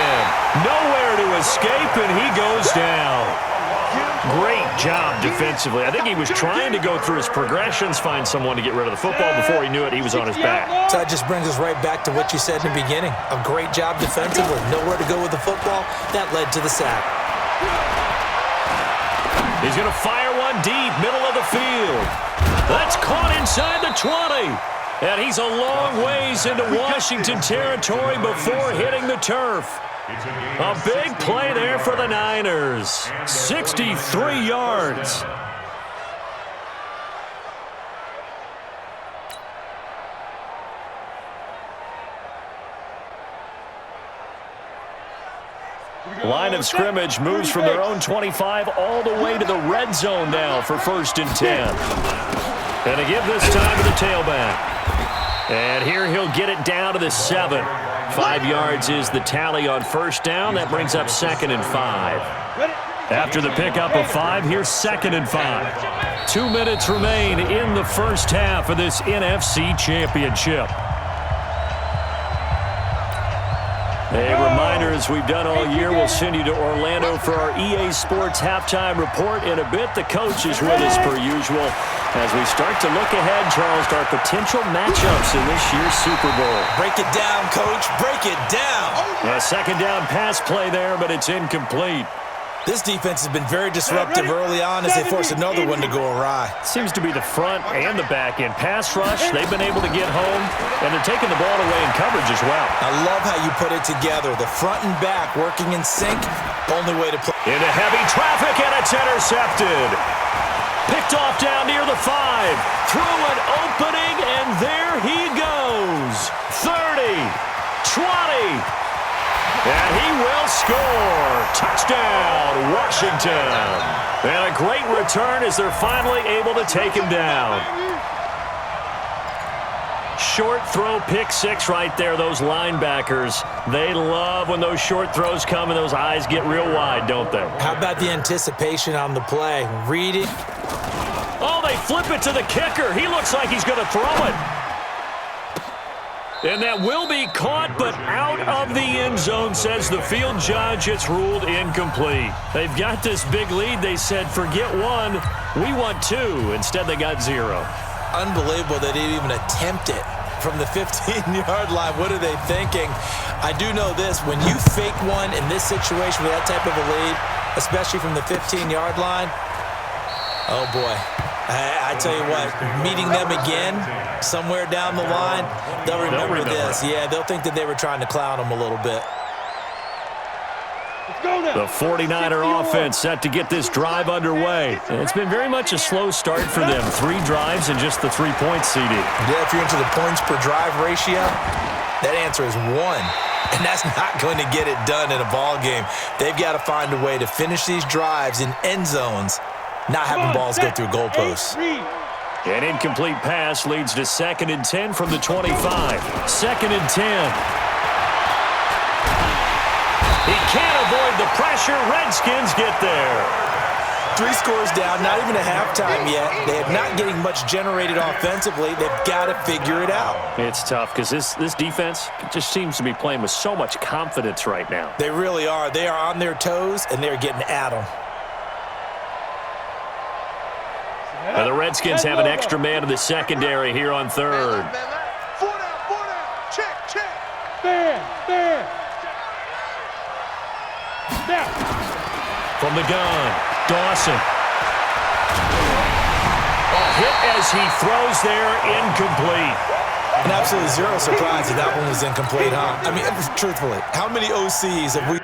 Nowhere to escape, and he goes down. Great job defensively. I think he was trying to go through his progressions, find someone to get rid of the football. Before he knew it, he was on his back. So that just brings us right back to what you said in the beginning. A great job defensively. Nowhere to go with the football. That led to the sack. He's going to fire one deep, middle of the field. That's caught inside the 20. And he's a long ways into Washington territory before hitting the turf. A big play there for the Niners. 63 yards. Line of scrimmage moves from their own 25 all the way to the red zone now for 1st and 10. And they give this time to the tailback. And here he'll get it down to the 7. 5 yards is the tally on first down. That brings up 2nd and 5. After the pickup of 5, here's 2nd and 5. 2 minutes remain in the first half of this NFC Championship. A reminder, as we've done all year, we'll send you to Orlando for our EA Sports halftime report. In a bit, the coach is with us per usual as we start to look ahead, Charles, to our potential matchups in this year's Super Bowl. Break it down, Coach. Break it down. A 2nd down pass play there, but it's incomplete. This defense has been very disruptive early on as they force another one to go awry. Seems to be the front and the back end. Pass rush, they've been able to get home, and they're taking the ball away in coverage as well. I love how you put it together. The front and back working in sync, only way to play. Into heavy traffic, and it's intercepted. Picked off down near the 5. Through an opening, and there he goes. 30, 20. And he will score. Touchdown, Washington. And a great return as they're finally able to take him down. Short throw, pick 6 right there, those linebackers. They love when those short throws come and those eyes get real wide, don't they? How about the anticipation on the play? Read it. Oh, they flip it to the kicker. He looks like he's going to throw it. And that will be caught, but out of the end zone, says the field judge. It's ruled incomplete. They've got this big lead. They said, forget 1, we want 2. Instead, they got 0. Unbelievable that they didn't even attempt it from the 15-yard line. What are they thinking? I do know this. When you fake one in this situation with that type of a lead, especially from the 15-yard line, oh, boy. I tell you what, meeting them again somewhere down the line, they'll remember this. Yeah, they'll think that they were trying to clown them a little bit. Let's go now. The 49er offense set to get this drive underway. And it's been very much a slow start for them. 3 drives and just the 3-point CD. Yeah, if you're into the points per drive ratio, that answer is 1. And that's not going to get it done in a ball game. They've got to find a way to finish these drives in end zones, not having balls go through goalposts. An incomplete pass leads to 2nd and 10 from the 25. 2nd and 10. He can't avoid the pressure. Redskins get there. 3 scores down, not even a halftime yet. They are not getting much generated offensively. They've got to figure it out. It's tough because this defense just seems to be playing with so much confidence right now. They really are. They are on their toes, and they're getting at them. And the Redskins have an extra man in the secondary here on 3rd. 4 down. Check. Stand. Now. From the gun, Dawson. Hit as he throws there, incomplete. And absolutely zero surprise that one was incomplete, huh? I mean, truthfully, how many OCs have we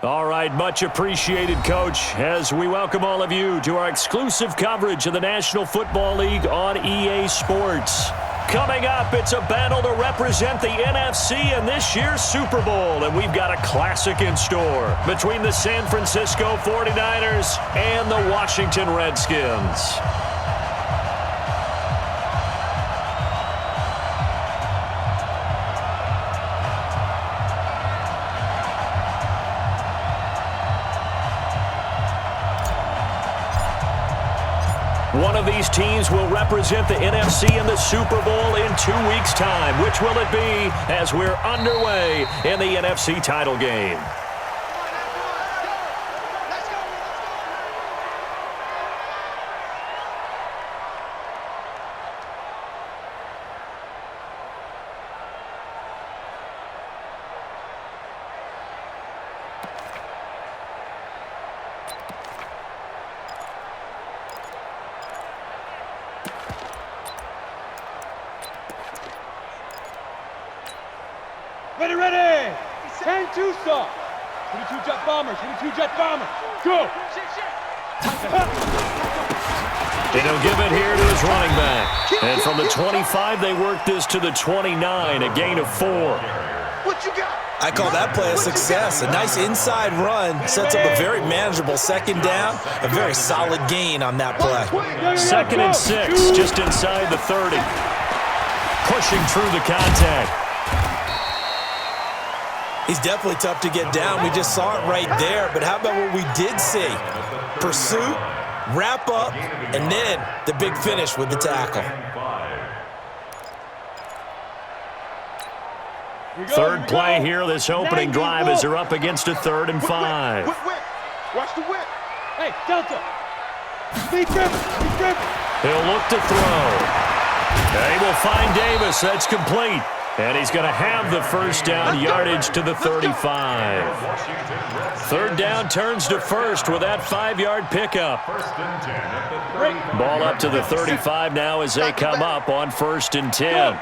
All right, much appreciated, Coach, as we welcome all of you to our exclusive coverage of the National Football League on EA Sports. Coming up, it's a battle to represent the NFC in this year's Super Bowl, and we've got a classic in store between the San Francisco 49ers and the Washington Redskins. One of these teams will represent the NFC in the Super Bowl in 2 weeks' time. Which will it be as we're underway in the NFC title game? Ready, ready! 10 Tucson! 22 jet bombers, 22 jet bombers! Go! And he'll give it here to his running back. And from the 25, they work this to the 29, a gain of 4. What you got? I call that play a success. A nice inside run sets up a very manageable second down, a very solid gain on that play. 2nd and 6, just inside the 30. Pushing through the contact. He's definitely tough to get down. We just saw it right there. But how about what we did see? Pursuit, wrap up, and then the big finish with the tackle. Third play here, this opening drive as they're up against a 3rd and 5. Whip. Watch the whip. Hey, Delta! Speed grip! He'll look to throw. They will find Davis. That's complete. And he's going to have the first down yardage to the 35. 3rd down turns to first with that 5-yard pickup. Ball up to the 35 now as they come up on 1st and 10.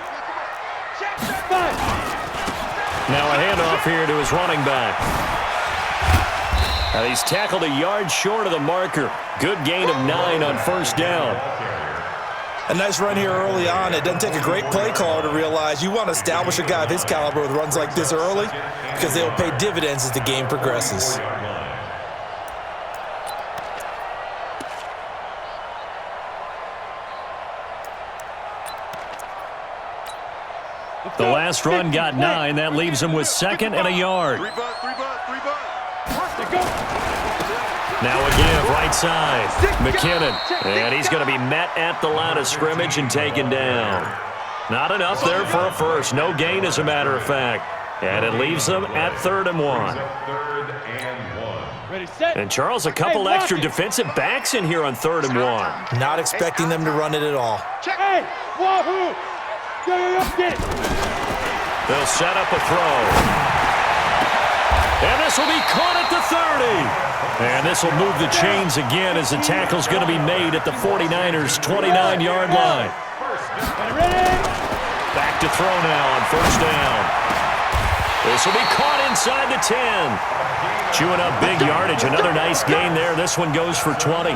Now a handoff here to his running back. He's tackled a yard short of the marker. Good gain of 9 on 1st down. A nice run here early on. It doesn't take a great play caller to realize you want to establish a guy of his caliber with runs like this early because they will pay dividends as the game progresses. The last run got 9. That leaves him with 2nd and a yard. 3 bud. Now a give, right side. McKinnon. And he's going to be met at the line of scrimmage and taken down. Not enough there for a first. No gain, as a matter of fact. And it leaves them at 3rd and 1. Ready, set. And Charles, a couple extra defensive backs in here on 3rd and 1. Not expecting them to run it at all. Hey, wahoo! Yo, get it! They'll set up a throw. And this will be caught at the 30. And this will move the chains again as the tackle's going to be made at the 49ers' 29-yard line. Back to throw now on 1st down. This will be caught inside the 10. Chewing up big yardage. Another nice gain there. This one goes for 20.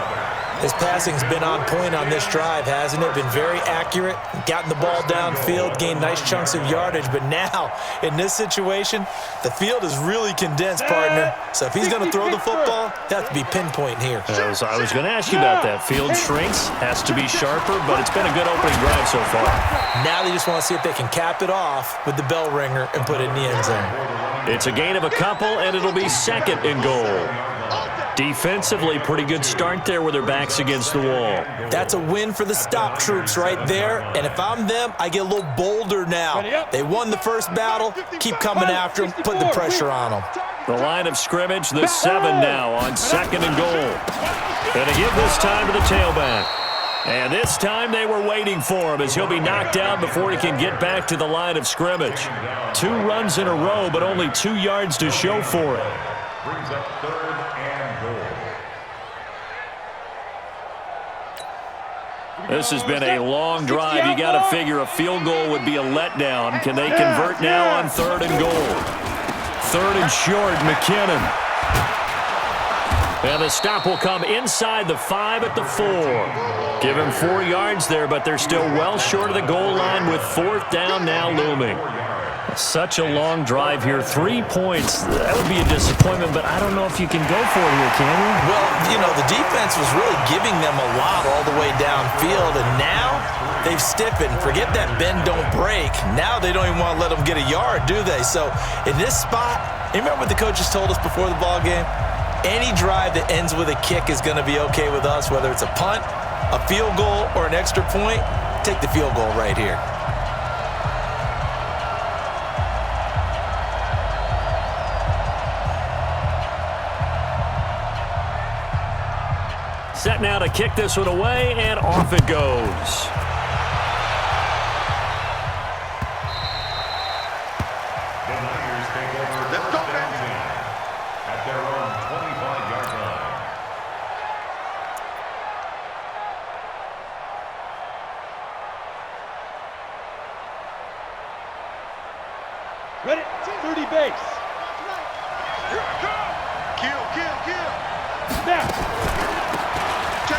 His passing's been on point on this drive, hasn't it? Been very accurate, gotten the ball downfield, gained nice chunks of yardage. But now, in this situation, the field is really condensed, partner. So if he's going to throw the football, he'll have to be pinpoint here. I was going to ask you about that. Field shrinks, has to be sharper, but it's been a good opening drive so far. Now they just want to see if they can cap it off with the bell ringer and put it in the end zone. It's a gain of a couple, and it'll be 2nd and goal. Defensively, pretty good start there with their backs against the wall. That's a win for the stop troops right there. And if I'm them, I get a little bolder now. They won the first battle. Keep coming after them. Put the pressure on them. The line of scrimmage, the 7 now on 2nd and goal. Going to give this time to the tailback. And this time they were waiting for him as he'll be knocked down before he can get back to the line of scrimmage. 2 runs in a row, but only 2 yards to show for it. Brings up 3rd and goal. This has been a long drive. You got to figure a field goal would be a letdown. Can they convert now on 3rd and goal? 3rd and short, McKinnon. And the stop will come inside the 5 at the 4. Give him 4 yards there, but they're still well short of the goal line with 4th down now looming. Such a long drive here. 3 points. That would be a disappointment, but I don't know if you can go for it here, can you? Well, you know, the defense was really giving them a lot all the way downfield, and now they've stiffened. Forget that bend, don't break. Now they don't even want to let them get a yard, do they? So in this spot, you remember what the coaches told us before the ball game? Any drive that ends with a kick is going to be okay with us, whether it's a punt, a field goal, or an extra point. Take the field goal right here. Set now to kick this one away, and off it goes. The Niners take over first and 10 at their own 25-yard line. Ready? 30 base. Kill, kill, kill. Snap.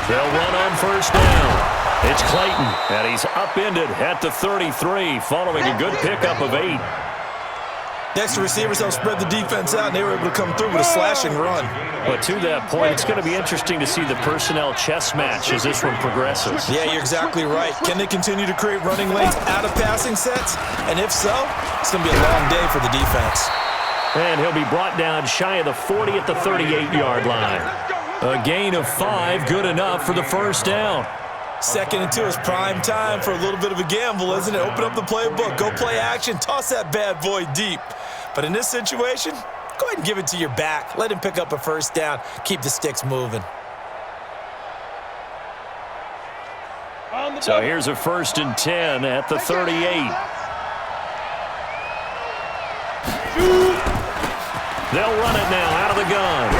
They'll run on first down. It's Clayton, and he's upended at the 33 following a good pickup of 8. Next to receivers help spread the defense out, and they were able to come through with a slashing run. But to that point, it's going to be interesting to see the personnel chess match as this one progresses. Yeah, you're exactly right. Can they continue to create running lanes out of passing sets? And if so, it's going to be a long day for the defense. And he'll be brought down shy of the 40 at the 38-yard line. A gain of 5, good enough for the first down. 2nd and 2 is prime time for a little bit of a gamble, isn't it? Open up the playbook, go play action, toss that bad boy deep. But in this situation, go ahead and give it to your back. Let him pick up a first down. Keep the sticks moving. So here's a 1st and 10 at the 38. They'll run it now out of the gun.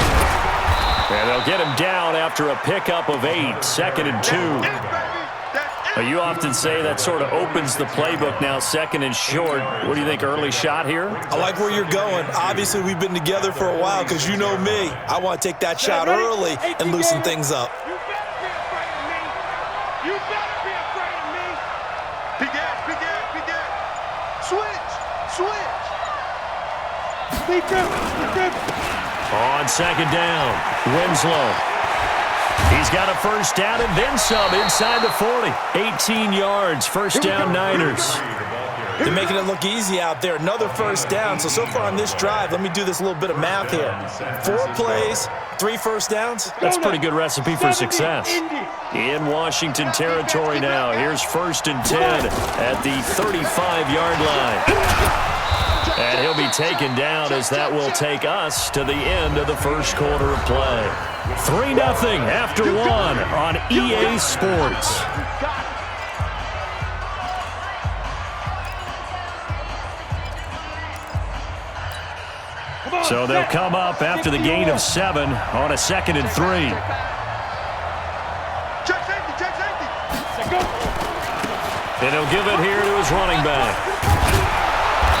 And they'll get him down after a pickup of 8, 2nd and 2. You often say that sort of opens the playbook now, 2nd and short. What do you think, early shot here? I like where you're going. Obviously, we've been together for a while because you know me. I want to take that shot early and loosen things up. You better be afraid of me. You better be afraid of me. Big ass, big ass, big ass. Switch, switch. Defense. On 2nd down, Winslow. He's got a first down and then some inside the 40. 18 yards, first down Niners. They're making it look easy out there. Another first down. So far on this drive, let me do this little bit of math here. 4 plays, 3 first downs. That's a pretty good recipe for success. In Washington territory now, here's 1st and 10 at the 35-yard line. And he'll be taken down as that will take us to the end of the first quarter of play. 3-0 after 1 on EA Sports. So they'll come up after the gain of 7 on a 2nd and 3. Check safety, check safety. And he'll give it here to his running back.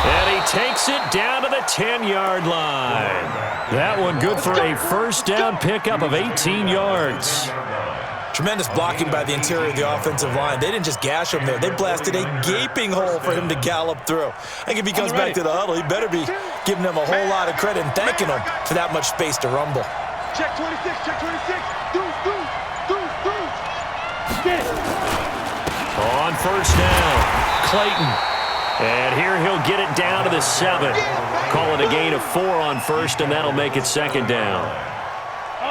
And he takes it down to the 10-yard line. That one good for a first down pickup of 18 yards. Tremendous blocking by the interior of the offensive line. They didn't just gash him there. They blasted a gaping hole for him to gallop through. I think if he comes back to the huddle, he better be giving them a whole lot of credit and thanking them for that much space to rumble. Check 26, check 26. Deuce. Get it. On first down, Clayton. And here he'll get it down to the 7. Call it a gain of 4 on first, and that'll make it 2nd down.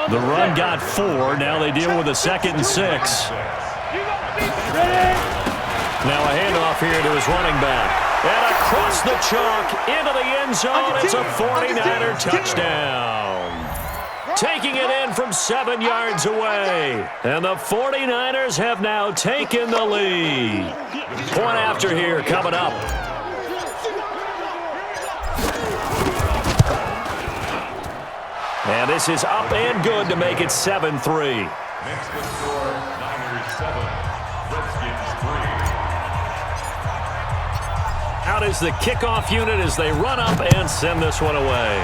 The run got 4. Now they deal with a 2nd and 6. Now a handoff here to his running back. And across the chalk into the end zone. It's a 49er touchdown. Taking it in from 7 yards away. And the 49ers have now taken the lead. Point after here coming up. And this is up and good to make it 7-3. Next to score, Niners 7, Redskins 3. Out is the kickoff unit as they run up and send this one away.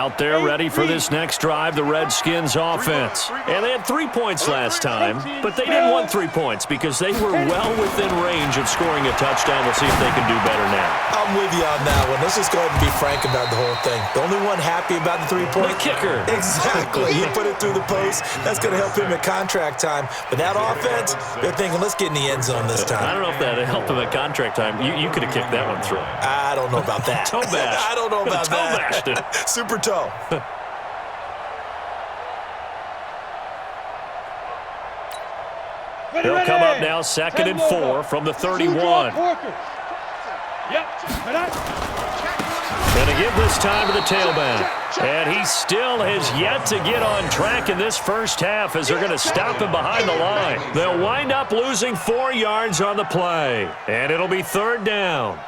Out there ready for this next drive, the Redskins offense. And they had 3 points last time, but they didn't want 3 points because they were well within range of scoring a touchdown. We'll see if they can do better now. I'm with you on that one. Let's just go ahead and be frank about the whole thing. The only one happy about the 3-point? The kicker. Exactly. You put it through the post. That's going to help him at contract time. But that offense, they're thinking, let's get in the end zone this time. I don't know if that helped him at contract time. You could have kicked that one through. I don't know about that. Toe bash. I don't know about Toe that. bashed it. Super toe. He'll come up now, 2nd and 4 from the 31. Going to give this time to the tailback. And he still has yet to get on track in this first half as they're going to stop him behind the line. They'll wind up losing 4 yards on the play. And it'll be 3rd down.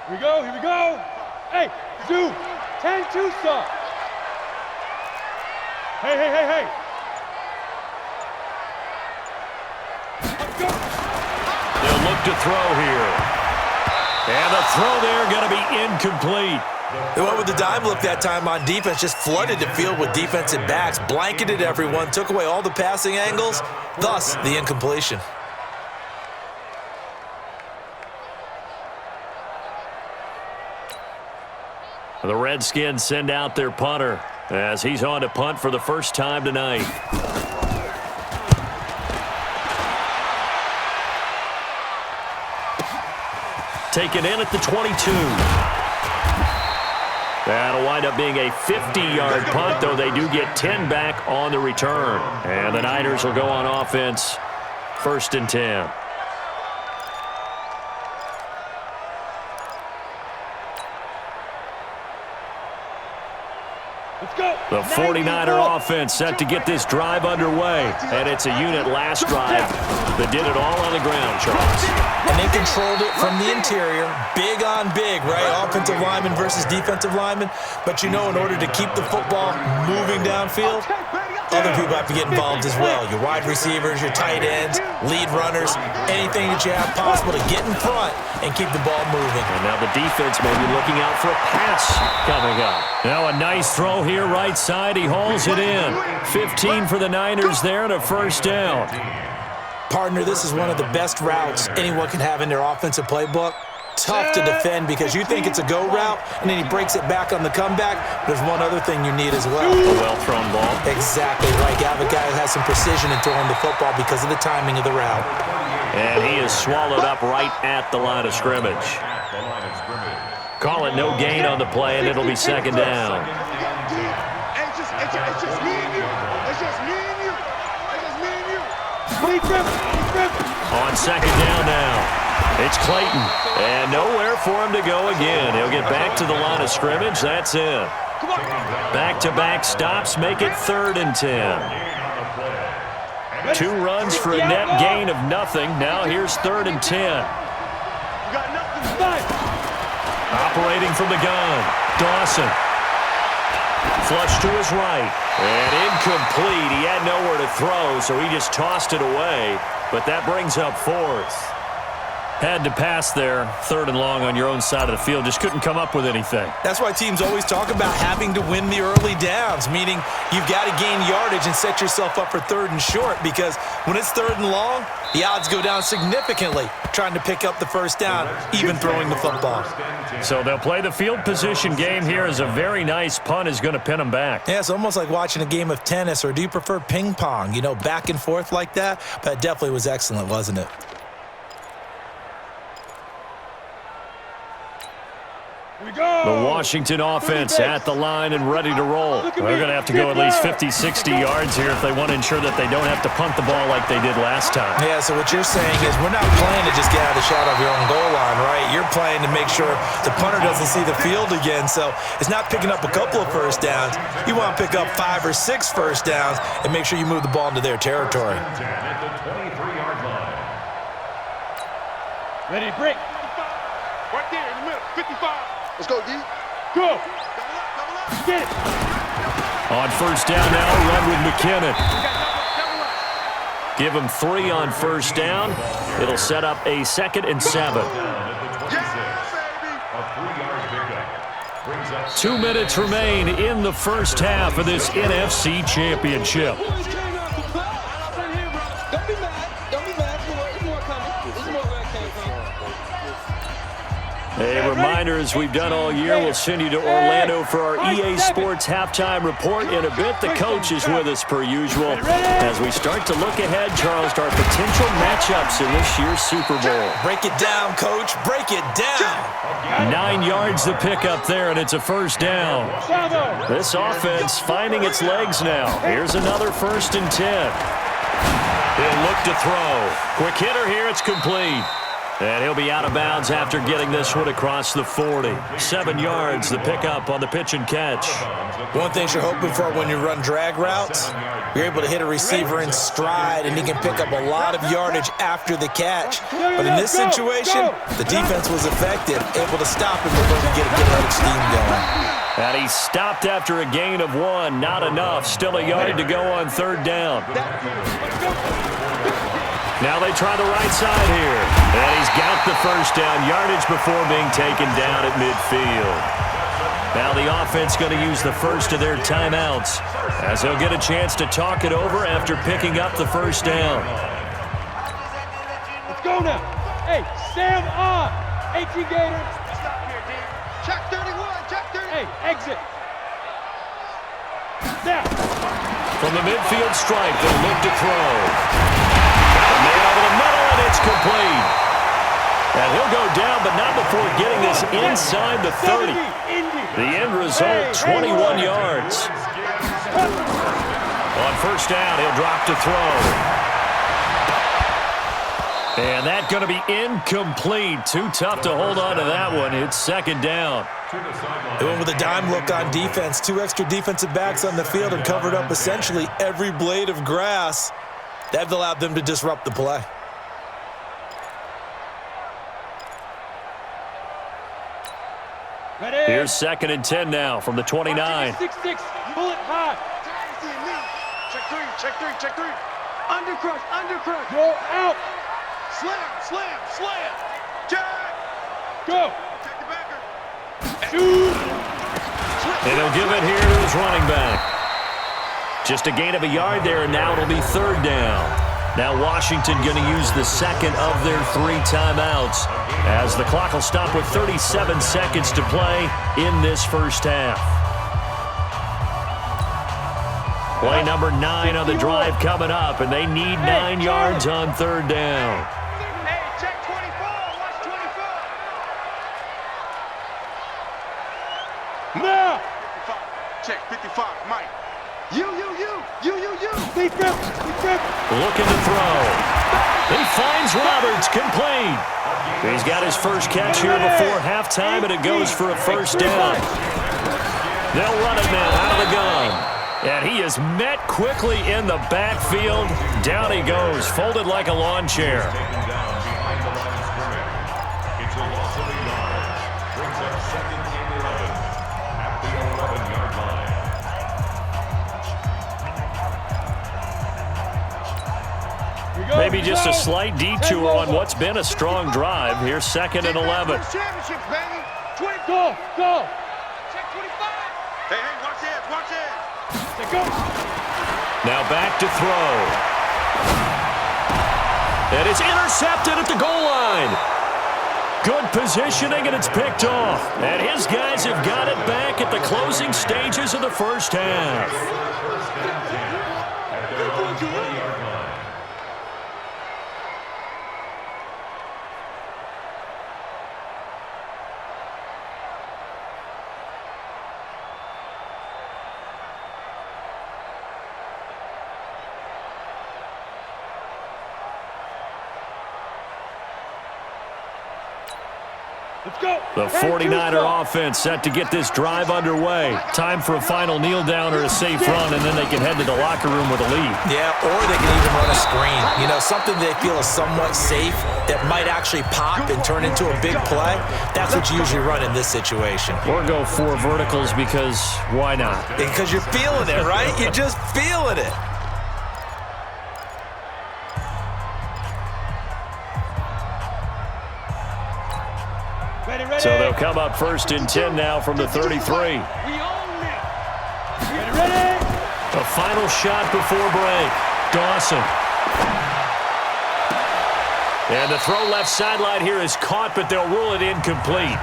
Here we go, here we go. Hey, Zoo, 10-2 stop. Hey. Let's go. They'll look to throw here. And the throw there going to be incomplete. They went with the dime look that time on defense, just flooded the field with defensive backs, blanketed everyone, took away all the passing angles, thus the incompletion. The Redskins send out their punter as he's on to punt for the first time tonight. Taken in at the 22. That'll wind up being a 50-yard punt, though they do get 10 back on the return. And the Niners will go on offense, 1st and 10. The 49er offense set to get this drive underway. And it's a unit last drive that did it all on the ground, Charles. And they controlled it from the interior, big on big, right? Offensive lineman versus defensive lineman. But you know, in order to keep the football moving downfield, other people have to get involved as well. Your wide receivers, your tight ends, lead runners, anything that you have possible to get in front and keep the ball moving. And now the defense may be looking out for a pass coming up. Now a nice throw here right side. He hauls it in. 15 for the Niners there and a 1st down. Partner, this is one of the best routes anyone can have in their offensive playbook. Tough to defend because you think it's a go route, and then he breaks it back on the comeback. There's one other thing you need as well. A well-thrown ball. Exactly right. You have a guy who has some precision in throwing the football because of the timing of the route. And he is swallowed up right at the line of scrimmage. Call it no gain on the play, and it'll be 2nd down. It's just me and you. It's just me and you. It's just me and you. On 2nd down now. It's Clayton. And nowhere for him to go again. He'll get back to the line of scrimmage. That's it. Back-to-back stops make it 3rd and 10. 2 runs for a net gain of nothing. Now here's 3rd and 10. Operating from the gun. Dawson. Flush to his right. And incomplete. He had nowhere to throw, so he just tossed it away. But that brings up 4th. Had to pass there, 3rd and long on your own side of the field. Just couldn't come up with anything. That's why teams always talk about having to win the early downs, meaning you've got to gain yardage and set yourself up for 3rd and short, because when it's 3rd and long, the odds go down significantly trying to pick up the 1st down, even throwing the football. So they'll play the field position game here as a very nice punt is going to pin them back. Yeah, it's almost like watching a game of tennis, or do you prefer ping pong? You know, back and forth like that? But it definitely was excellent, wasn't it? The Washington offense at the line and ready to roll. They're going to have to go at least 50, 60 yards here if they want to ensure that they don't have to punt the ball like they did last time. Yeah, so what you're saying is we're not playing to just get out of the shadow of your own goal line, right? You're playing to make sure the punter doesn't see the field again. So it's not picking up a couple of 1st downs. You want to pick up 5 or 6 1st downs and make sure you move the ball into their territory. Ready to break. Right there in the middle. 55. Let's go, D. Go. Get it. On first down now, run with McKinnon. Give him 3 on first down. It'll set up a 2nd and 7. 2 minutes remain in the first half of this NFC Championship. Don't be mad. Don't be mad. There's more coming. There's more where it came from. A reminder, as we've done all year, we'll send you to Orlando for our EA Sports halftime report in a bit. The coach is with us per usual as we start to look ahead, Charles, to our potential matchups in this year's Super Bowl. Break it down, Coach. Break it down. 9 yards the pickup there, and it's a first down. This offense finding its legs now. Here's another 1st and 10. He'll look to throw. Quick hitter here, it's complete. And he'll be out of bounds after getting this one across the 40. 7 yards, the pickup on the pitch and catch. One thing you're hoping for when you run drag routes, you're able to hit a receiver in stride, and he can pick up a lot of yardage after the catch. But in this situation, the defense was effective, able to stop him before he get a good head of steam going. And he stopped after a gain of 1. Not enough. Still a yard to go on 3rd down. Now they try the right side here. And he's got the first down yardage before being taken down at midfield. Now the offense going to use the first of their timeouts as they'll get a chance to talk it over after picking up the first down. Let's go now. Hey, Sam on. 18 Gator. Stop here, D. Check 31. Check 30. Hey, exit. Now. From the midfield stripe, they'll look to throw. Man over the middle, and it's complete. And he'll go down, but not before getting this inside the 30. The end result, 21 yards. On first down, he'll drop to throw. And that's going to be incomplete. Too tough to hold on to that one. It's 2nd down. They went with a dime look on defense. 2 extra defensive backs on the field and covered up essentially every blade of grass. That allowed them to disrupt the play. Here's 2nd and 10 now from the 29. 6-6. Pull it high. Check 3. Check 3. Check 3. Undercrush. Undercrush. Roll out. Slam. Slam. Slam. Jack. Go. Check the backer. Shoot. And he'll give it here to his running back. Just a gain of a yard there, and now it'll be 3rd down. Now Washington going to use the 2nd of their 3 timeouts as the clock will stop with 37 seconds to play in this first half. Play number 9 on the drive coming up, and they need 9 yards on 3rd down. Hey, check 24. Watch 24. Now. 55. Check 55. Mike. You. Defense. Looking to throw. He finds Roberts, complete. He's got his first catch here before halftime, and it goes for a first down. They'll run it now out of the gun. And he is met quickly in the backfield. Down he goes, folded like a lawn chair. It's a loss of a yard. Brings up 2nd and 11 at the 11-yard line. Maybe just a slight detour on what's been a strong drive. Here's 2nd and 11. Championships, baby. 20. Go. Check 25. Hey, watch it. Watch it. Go. Now back to throw. And it's intercepted at the goal line. Good positioning, and it's picked off. And his guys have got it back at the closing stages of the first half. At their own 20-yard line. Let's go. The 49er offense set to get this drive underway. Time for a final kneel down or a safe run, and then they can head to the locker room with a lead. Yeah, or they can even run a screen. You know, something they feel is somewhat safe that might actually pop and turn into a big play. That's what you usually run in this situation. Or go 4 verticals because why not? Because you're feeling it, right? You're just feeling it. So they'll come up 1st and 10 now from the 33. We own it. Ready? A final shot before break. Dawson. And the throw left sideline here is caught, but they'll rule it incomplete.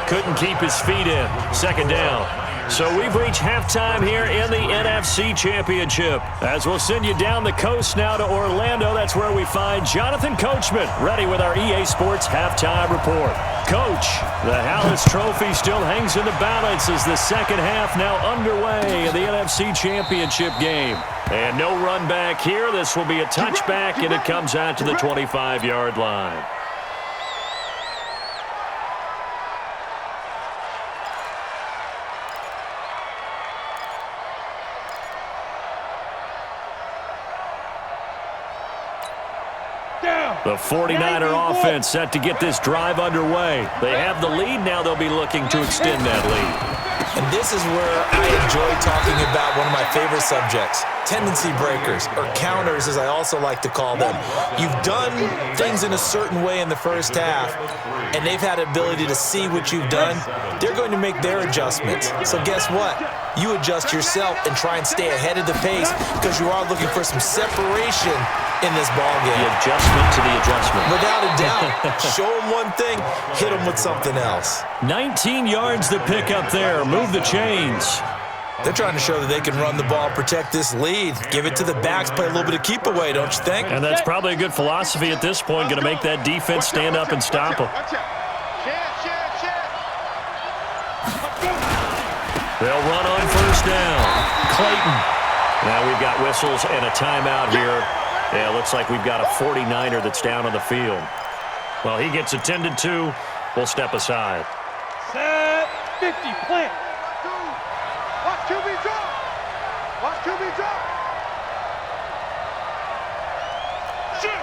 Couldn't keep his feet in. 2nd down. So we've reached halftime here in the NFC Championship. As we'll send you down the coast now to Orlando, that's where we find Jonathan Coachman, ready with our EA Sports Halftime Report. Coach, the Hallis Trophy still hangs in the balance as the second half now underway in the NFC Championship game. And no run back here. This will be a touchback, and it comes out to the 25-yard line. The 49er offense set to get this drive underway. They have the lead now. They'll be looking to extend that lead. And this is where I enjoy talking about one of my favorite subjects, tendency breakers, or counters as I also like to call them. You've done things in a certain way in the first half, and they've had the ability to see what you've done. They're going to make their adjustments. So guess what? You adjust yourself and try and stay ahead of the pace because you are looking for some separation in this ball game. The adjustment to the adjustment. Without a doubt. Show them one thing, hit them with something else. 19 yards to pick up there. Move the chains. They're trying to show that they can run the ball, protect this lead, give it to the backs, play a little bit of keep away, don't you think? And that's probably a good philosophy at this point, going to make that defense stand up and stop them. They'll run on 1st down. Clayton. Now we've got whistles and a timeout here. Yeah, looks like we've got a 49er that's down on the field. Well, he gets attended to. We'll step aside. Set 50, plant. Watch QB drop. Watch QB drop. Shift.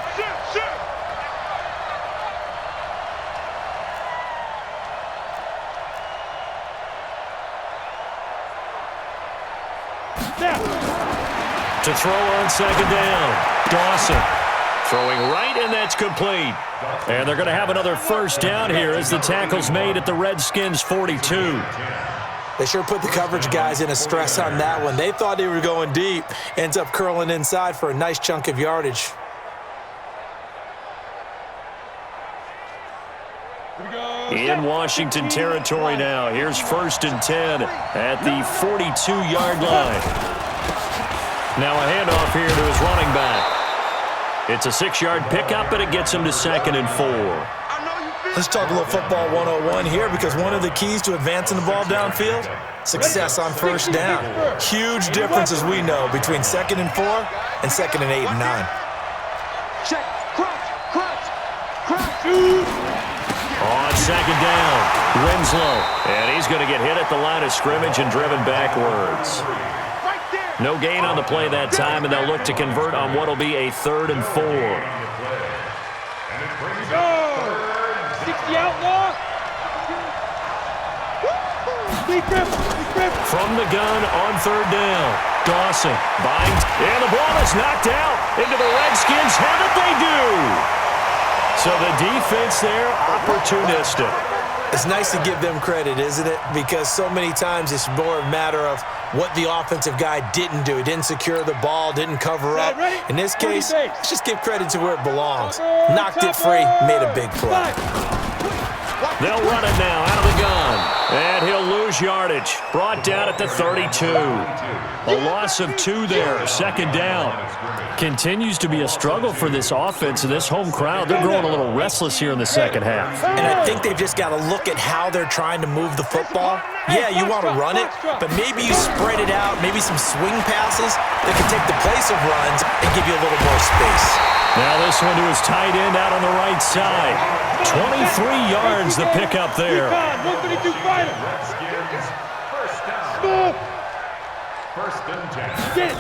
To throw on 2nd down. Dawson throwing right, and that's complete. And they're going to have another 1st down here as the tackle's made at the Redskins 42. They sure put the coverage guys in a stress on that one. They thought they were going deep. Ends up curling inside for a nice chunk of yardage. In Washington territory now. Here's 1st and 10 at the 42-yard line. Now a handoff here to his running back. It's a 6-yard pickup, and it gets him to 2nd and 4. Let's talk a little football 101 here because one of the keys to advancing the ball downfield, success on 1st down. Huge difference, as we know, between 2nd and 4 and 2nd and 8 and 9. Check. Crunch. On 2nd down, Winslow. And he's going to get hit at the line of scrimmage and driven backwards. No gain on the play that time, and they'll look to convert on what will be a 3rd and 4. Go. 60 outlaw. From the gun on 3rd down, Dawson binds, and the ball is knocked out into the Redskins' head that they do. So the defense there, opportunistic. It's nice to give them credit, isn't it? Because so many times it's more a matter of what the offensive guy didn't do. He didn't secure the ball, didn't cover up. In this case, let's just give credit to where it belongs. Knocked it free, made a big play. They'll run it now out of the gun. And he'll lose yardage. Brought down at the 32. A loss of 2 there. 2nd down. Continues to be a struggle for this offense and this home crowd. They're growing a little restless here in the second half. And I think they've just got to look at how they're trying to move the football. Yeah, you want to run it, but maybe you spread it out, maybe some swing passes that can take the place of runs and give you a little more space. Now this one to his tight end out on the right side. 23 yards the pickup there. 152 fighter. Redskins, first down. First and 10. Get it.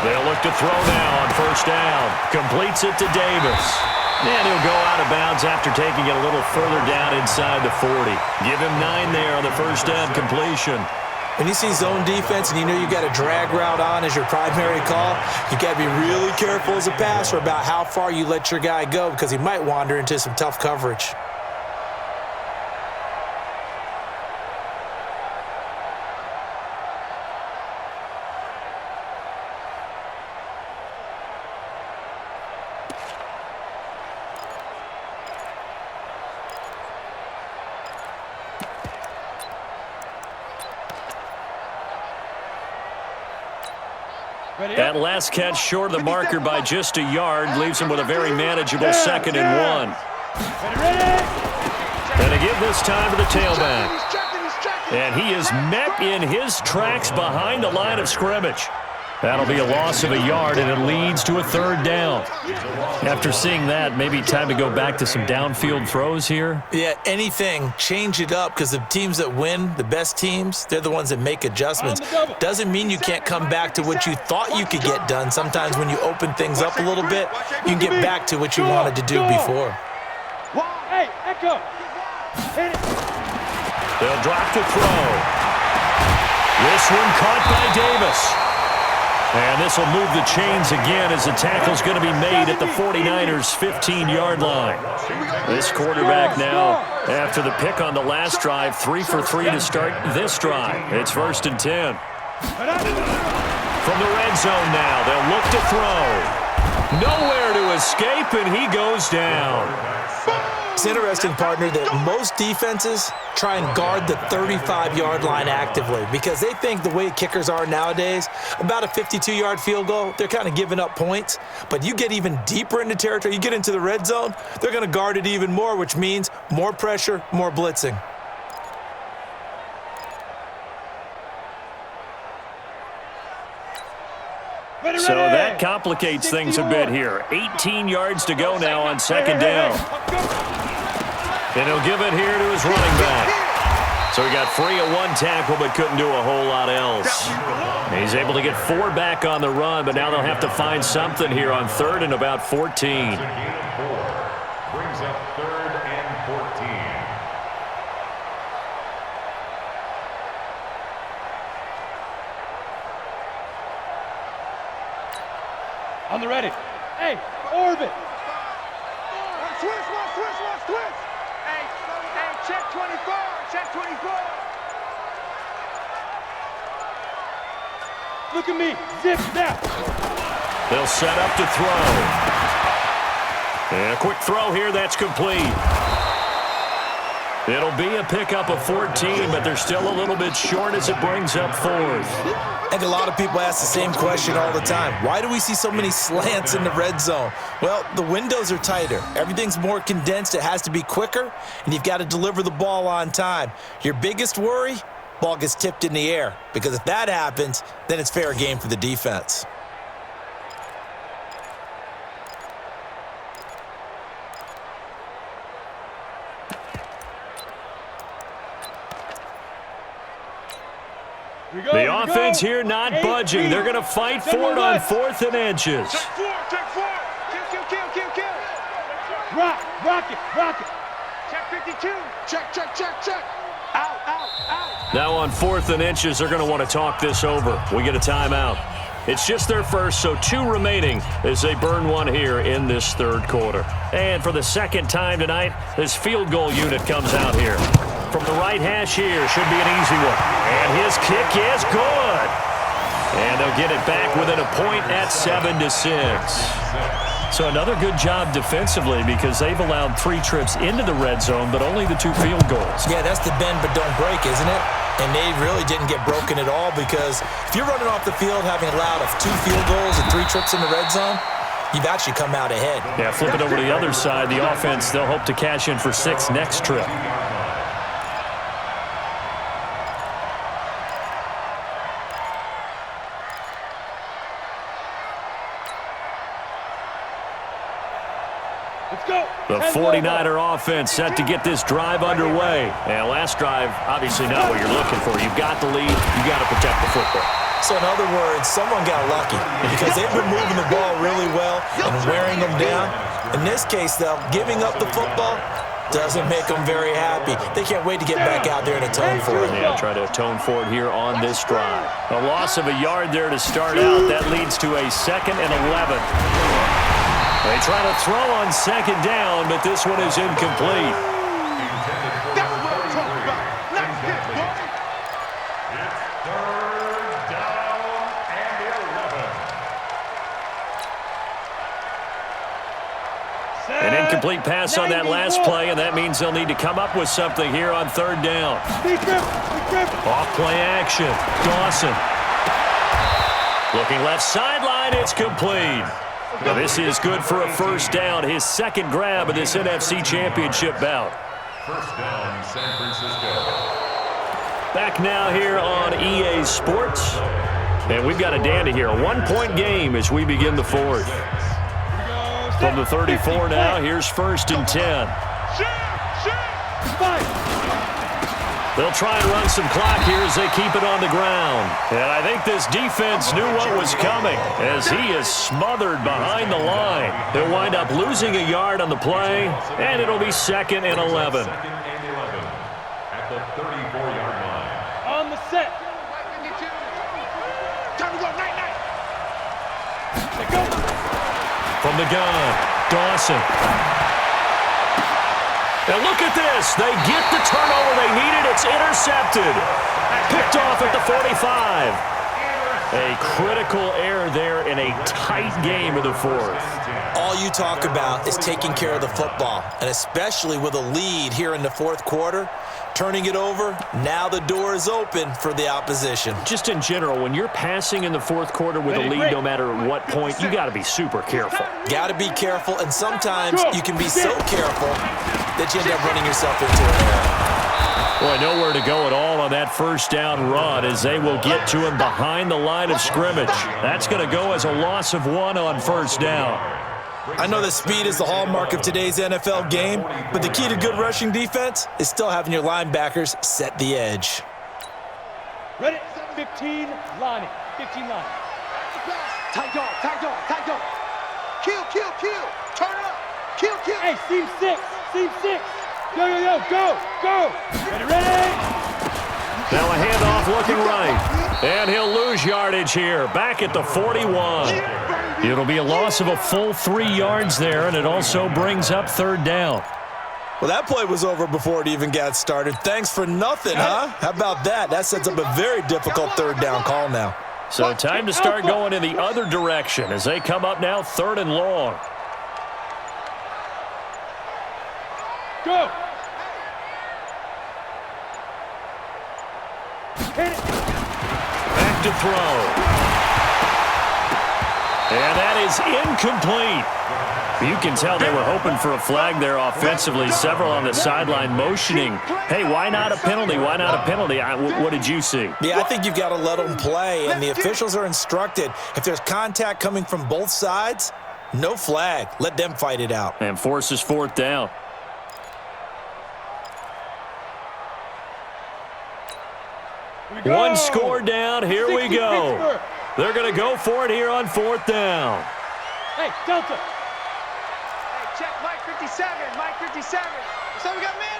They'll look to throw now on first down. Completes it to Davis. And he'll go out of bounds after taking it a little further down inside the 40. Give him 9 there on the first down completion. When you see zone defense and you know you got a drag route on as your primary call, you got to be really careful as a passer about how far you let your guy go because he might wander into some tough coverage. That last catch short of the marker by just a yard leaves him with a very manageable 2nd and 1. And to give this time to the tailback. And he is met in his tracks behind the line of scrimmage. That'll be a loss of a yard, and it leads to a 3rd down. After seeing that, maybe time to go back to some downfield throws here. Yeah, anything. Change it up because the teams that win, the best teams, they're the ones that make adjustments. Doesn't mean you can't come back to what you thought you could get done. Sometimes when you open things up a little bit, you can get back to what you wanted to do before. Hey, Echo. Hit it. They'll drop to throw. This one caught by Davis. And this will move the chains again as the tackle's going to be made at the 49ers' 15-yard line. This quarterback now, after the pick on the last drive, 3 for 3 to start this drive. It's 1st and 10. From the red zone now, they'll look to throw. Nowhere to escape, and he goes down. It's interesting, partner, that most defenses try and guard the 35-yard line actively because they think the way kickers are nowadays, about a 52-yard field goal, they're kind of giving up points. But you get even deeper into territory, you get into the red zone, they're going to guard it even more, which means more pressure, more blitzing. So that complicates things a bit here. 18 yards to go now on 2nd down. And he'll give it here to his running back. So he got free of 1 tackle but couldn't do a whole lot else. He's able to get 4 back on the run, but now they'll have to find something here on 3rd and about 14. Brings up 3rd and 14. On the ready. Hey, orbit. Switch. Hey, check 24. Check 24. Look at me. Zip now. They'll set up to throw. And a quick throw here, that's complete. It'll be a pickup of 14, but they're still a little bit short as it brings up 4th. I think a lot of people ask the same question all the time. Why do we see so many slants in the red zone? Well, the windows are tighter. Everything's more condensed. It has to be quicker, and you've got to deliver the ball on time. Your biggest worry? Ball gets tipped in the air, because if that happens, then it's fair game for the defense. The offense here not budging. They're going to fight for it on 4th and inches. Check 4. Kill. Rock it. Check 52. Check. Out. Now on 4th and inches, they're going to want to talk this over. We get a timeout. It's just their first, so 2 remaining as they burn 1 here in this 3rd quarter. And for the 2nd time tonight, this field goal unit comes out here. From the right hash here, should be an easy one. And his kick is good. And they'll get it back within a point at 7-6. So another good job defensively because they've allowed 3 trips into the red zone, but only the 2 field goals. Yeah, that's the bend but don't break, isn't it? And they really didn't get broken at all because if you're running off the field having allowed 2 field goals and 3 trips in the red zone, you've actually come out ahead. Yeah, flip it over to the other side. The offense, they'll hope to cash in for 6 next trip. Let's go. The 49er offense set to get this drive underway. And last drive, obviously not what you're looking for. You've got the lead. You've got to protect the football. So in other words, someone got lucky because they've been moving the ball really well and wearing them down. In this case, though, giving up the football doesn't make them very happy. They can't wait to get back out there and atone for it. Yeah, try to atone for it here on this drive. A loss of a yard there to start out. That leads to a 2nd and 11. They try to throw on 2nd down, but this one is incomplete. That's what I'm talking about. Nice hit, boy. It's 3rd down and 11. An incomplete pass on that last play, and that means they'll need to come up with something here on 3rd down. Off play action. Dawson. Looking left sideline. It's complete. Now this is good for a 1st down. His 2nd grab of this NFC Championship bout. 1st down, San Francisco. Back now here on EA Sports. And we've got a dandy here. A 1-point game as we begin the 4th. From the 34 now, here's 1st and 10. They'll try and run some clock here as they keep it on the ground. And I think this defense knew what was coming as he is smothered behind the line. They'll wind up losing a yard on the play, and it'll be 2nd and 11. 2nd and 11 at the 34-yard line. On the set. Time to go, night-night. From the gun, Dawson. Now look at this. They get the turnover they needed. It's intercepted. Picked off at the 45. A critical error there in a tight game of the 4th. All you talk about is taking care of the football, and especially with a lead here in the 4th quarter, turning it over, now the door is open for the opposition. Just in general, when you're passing in the 4th quarter with a lead, no matter what point, you got to be super careful. Got to be careful, and sometimes you can be so careful that you end up running yourself into an error. Boy, nowhere to go at all on that 1st down run as they will get to him behind the line of scrimmage. That's going to go as a loss of 1 on 1st down. I know that speed is the hallmark of today's NFL game, but the key to good rushing defense is still having your linebackers set the edge. Ready? 15 lining. 15 lining. Tight dog, tight dog, tight dog. Kill, kill, kill. Turn up. Kill, kill. Hey, seam 6. Seam 6. Yo, yo, yo, go, go. Ready? Now a handoff looking right. And he'll lose yardage here. Back at the 41. It'll be a loss of a full 3 yards there, and it also brings up 3rd down. Well, that play was over before it even got started. Thanks for nothing, huh? How about that? That sets up a very difficult 3rd down call now. So time to start going in the other direction as they come up now 3rd and long. Go. Hit it. Back to throw. And that is incomplete. You can tell they were hoping for a flag there offensively. Several on the sideline motioning. Hey, why not a penalty? Why not a penalty? What did you see? Yeah, I think you've got to let them play, and the officials are instructed. If there's contact coming from both sides, no flag. Let them fight it out. And forces 4th down. One score down. Here we go. They're going to go for it here on 4th down. Hey, Delta. Hey, check Mike 57. Mike 57. So we got man.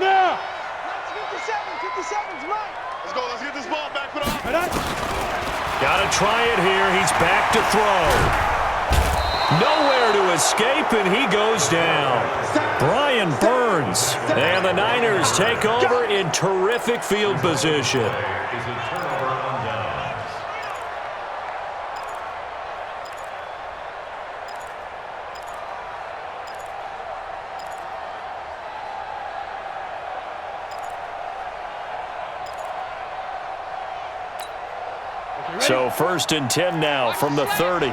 Now. Mike's 57. 57's Mike. Let's go. Let's get this ball back. Put it on. Got to try it here. He's back to throw. Nowhere to escape, and he goes down. Brian Burns. And the Niners take over in terrific field position. Is a turnover on downs. So 1st and 10 now from the 30.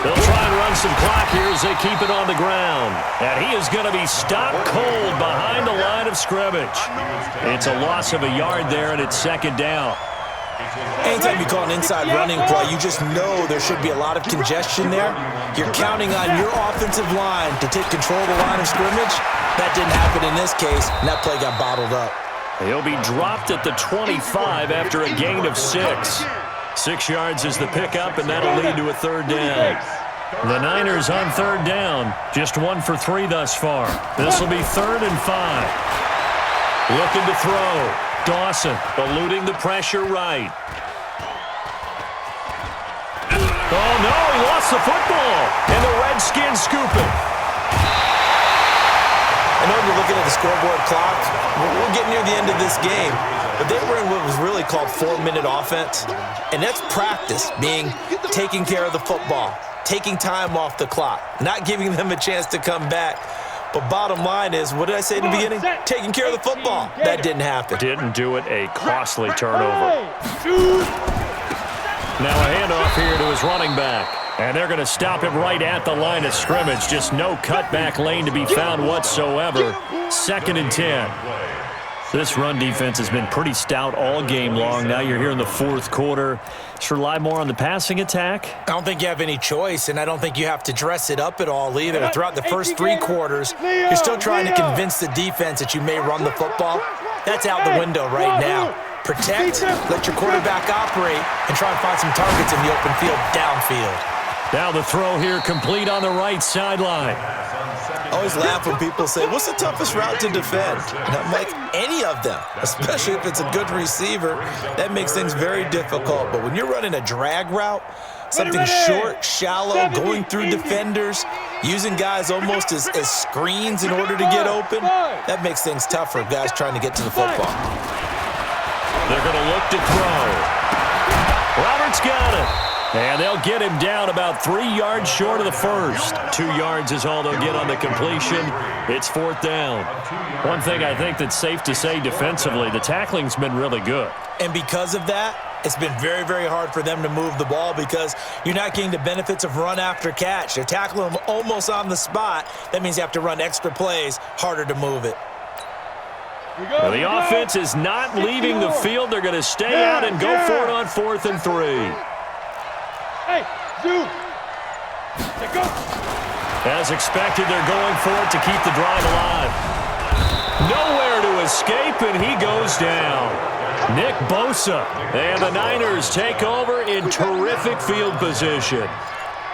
They'll try and run some clock here as they keep it on the ground. And he is going to be stopped cold behind the line of scrimmage. It's a loss of a yard there, and it's 2nd down. Anytime you call an inside running play, you just know there should be a lot of congestion there. You're counting on your offensive line to take control of the line of scrimmage. That didn't happen in this case, and that play got bottled up. He'll be dropped at the 25 after a gain of 6. 6 yards is the pickup, and that'll lead to a third down. The Niners on third down, just 1 for 3 thus far. This will be 3rd and 5. Looking to throw. Dawson eluding the pressure right. Oh, no, he lost the football, and the Redskins scoop it. I know you're looking at the scoreboard clock. We're getting near the end of this game, but they were in what was really called 4-minute offense, and that's practice, meaning taking care of the football, taking time off the clock, not giving them a chance to come back. But bottom line is, what did I say in the beginning? Taking care of the football. That didn't happen. Didn't do it, a costly turnover. Now a handoff here to his running back. And they're going to stop him right at the line of scrimmage. Just no cutback lane to be found whatsoever. 2nd and 10. This run defense has been pretty stout all game long. Now you're here in the 4th quarter. Just rely more on the passing attack. I don't think you have any choice, and I don't think you have to dress it up at all either. Throughout the first 3 quarters, you're still trying to convince the defense that you may run the football. That's out the window right now. Protect, let your quarterback operate, and try and find some targets in the open field downfield. Now the throw here complete on the right sideline. I always laugh when people say, what's the toughest route to defend? And I'm like, any of them, especially if it's a good receiver. That makes things very difficult. But when you're running a drag route, something short, shallow, going through defenders, using guys almost as screens in order to get open, that makes things tough for guys trying to get to the football. They're going to look to throw. Roberts got it. And they'll get him down about 3 yards short of the first. 2 yards is all they'll get on the completion. It's 4th down. One thing I think that's safe to say defensively, the tackling's been really good. And because of that, it's been very, very hard for them to move the ball because you're not getting the benefits of run after catch. They're tackling them almost on the spot. That means you have to run extra plays, harder to move it. Well, the offense is not leaving the field. They're going to stay out and go for it on 4th and 3. Hey, you. Go. As expected, they're going for it to keep the drive alive. Nowhere to escape, and he goes down. Nick Bosa. And the Niners take over in terrific field position.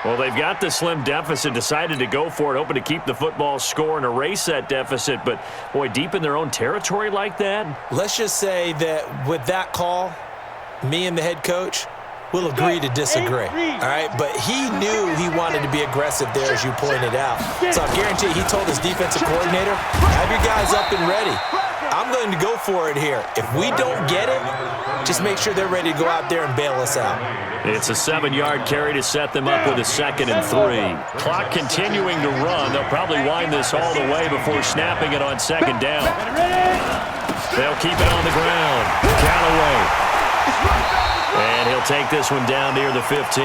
Well, they've got the slim deficit, decided to go for it, hoping to keep the football score and erase that deficit. But, boy, deep in their own territory like that. Let's just say that with that call, me and the head coach will agree to disagree, all right? But he knew he wanted to be aggressive there, as you pointed out. So I guarantee he told his defensive coordinator, have your guys up and ready. I'm going to go for it here. If we don't get it, just make sure they're ready to go out there and bail us out. It's a 7-yard carry to set them up with a 2nd and 3. Clock continuing to run. They'll probably wind this all the way before snapping it on 2nd down. They'll keep it on the ground. Callaway. And he'll take this one down near the 15.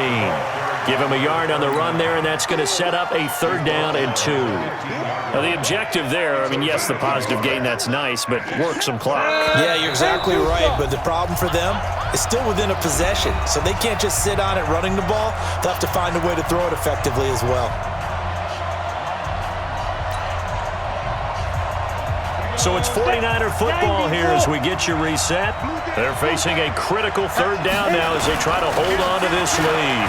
Give him a yard on the run there, and that's going to set up a 3rd down and 2. Now, the objective there, I mean, yes, the positive gain, that's nice, but work some clock. Yeah, you're exactly right, but the problem for them is still within a possession, so they can't just sit on it running the ball. They'll have to find a way to throw it effectively as well. So it's 49er football here as we get you reset. They're facing a critical 3rd down now as they try to hold on to this lead.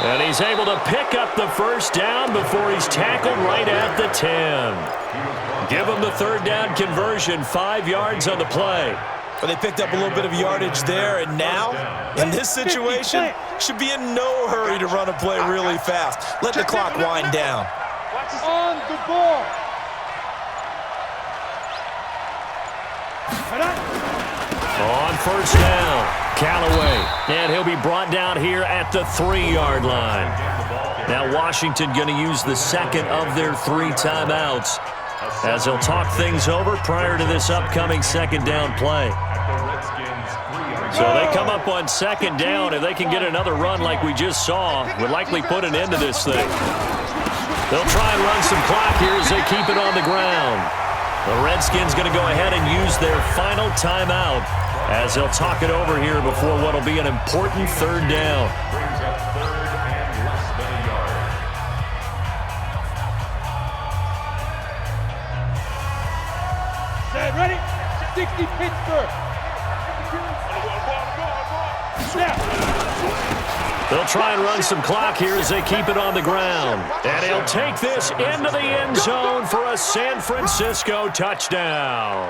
And he's able to pick up the 1st down before he's tackled right at the 10. Give him the 3rd down conversion, 5 yards on the play. But they picked up a little bit of yardage there, and now, in this situation, should be in no hurry to run a play really fast. Let the clock wind down. On the ball. On 1st down, Callaway. And he'll be brought down here at the 3-yard line. Now Washington going to use the 2nd of their 3 timeouts as they'll talk things over prior to this upcoming 2nd down play. So they come up on 2nd down. If they can get another run like we just saw, would likely put an end to this thing. They'll try and run some clock here as they keep it on the ground. The Redskins going to go ahead and use their final timeout as they'll talk it over here before what will be an important third down. Brings up third and less than a yard. Set, ready? 60 Pittsburgh. Snap. They'll try and run some clock here as they keep it on the ground. And he'll take this into the end zone for a San Francisco touchdown.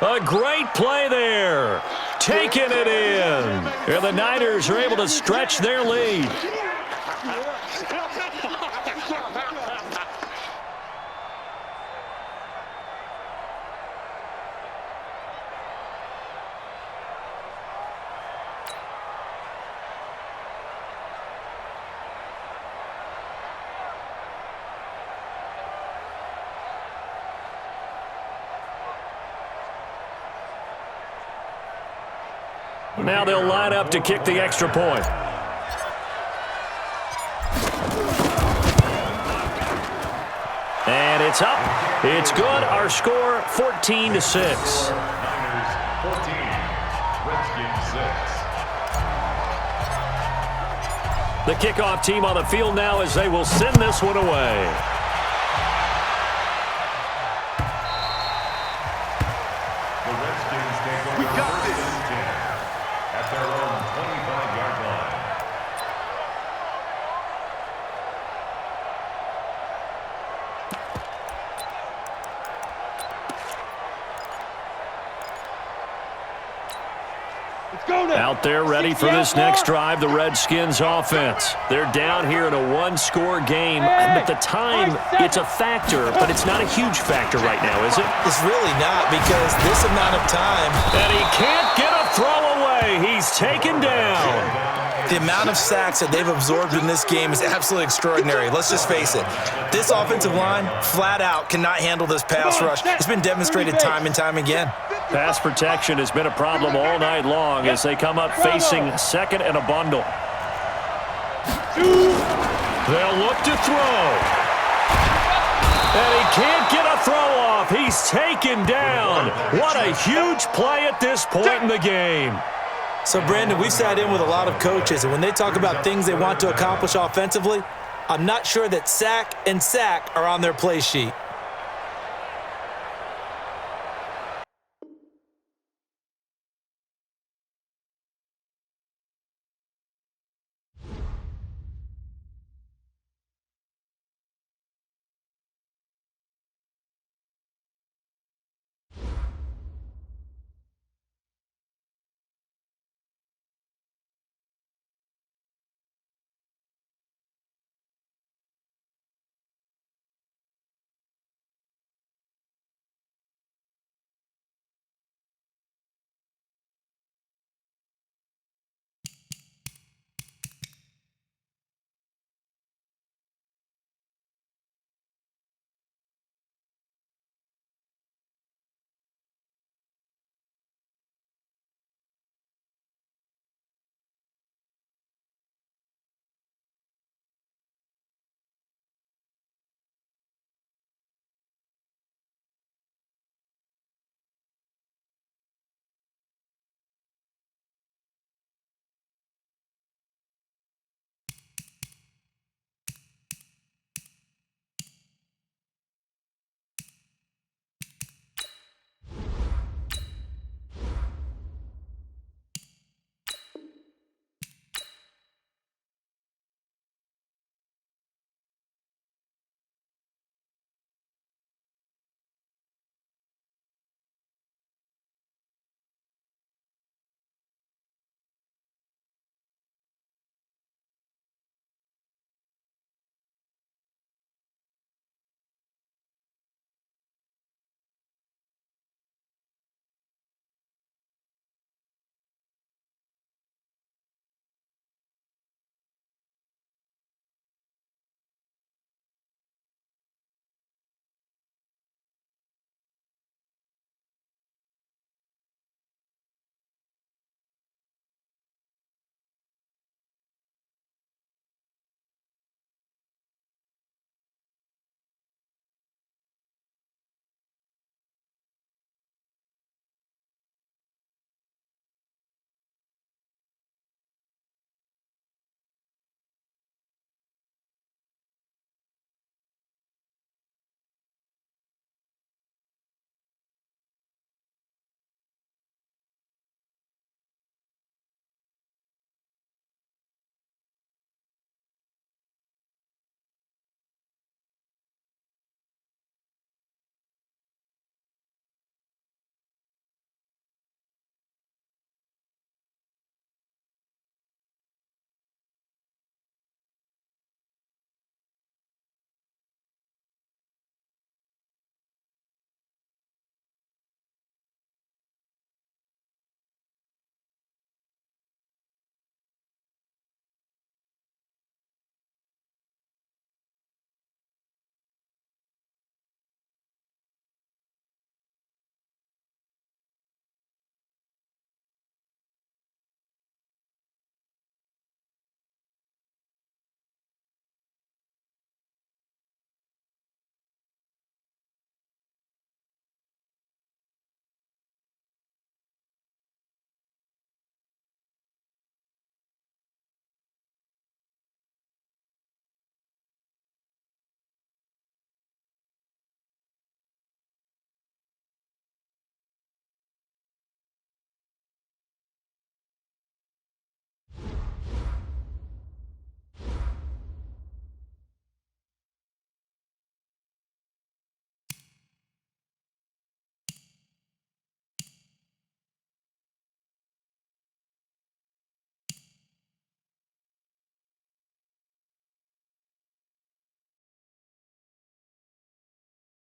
A great play there. Taking it in. And the Niners are able to stretch their lead. Now they'll line up to kick the extra point. And it's up. It's good. Our score, 14-6. Niners 14, Redskins 6. The kickoff team on the field now as they will send this one away. The Redskins take over first and 10 at their own 25-yard line. Let's go now. Out there ready for this next drive, the Redskins offense. They're down here in a one-score game, but the time, it's a factor, but it's not a huge factor right now, is it? It's really not, because this amount of time, And he can't get a throw away. He's taken down. the amount of sacks that they've absorbed in this game is absolutely extraordinary. Let's just face it. This offensive line, flat out, cannot handle this pass rush. It's been demonstrated time and time again. Pass protection has been a problem all night long as they come up facing second and a bundle. They'll look to throw. And he can't get a throw off. He's taken down. What a huge play at this point in the game. So, Brandon, we've sat in with a lot of coaches, and when they talk about things they want to accomplish offensively, I'm not sure that sack and sack are on their play sheet.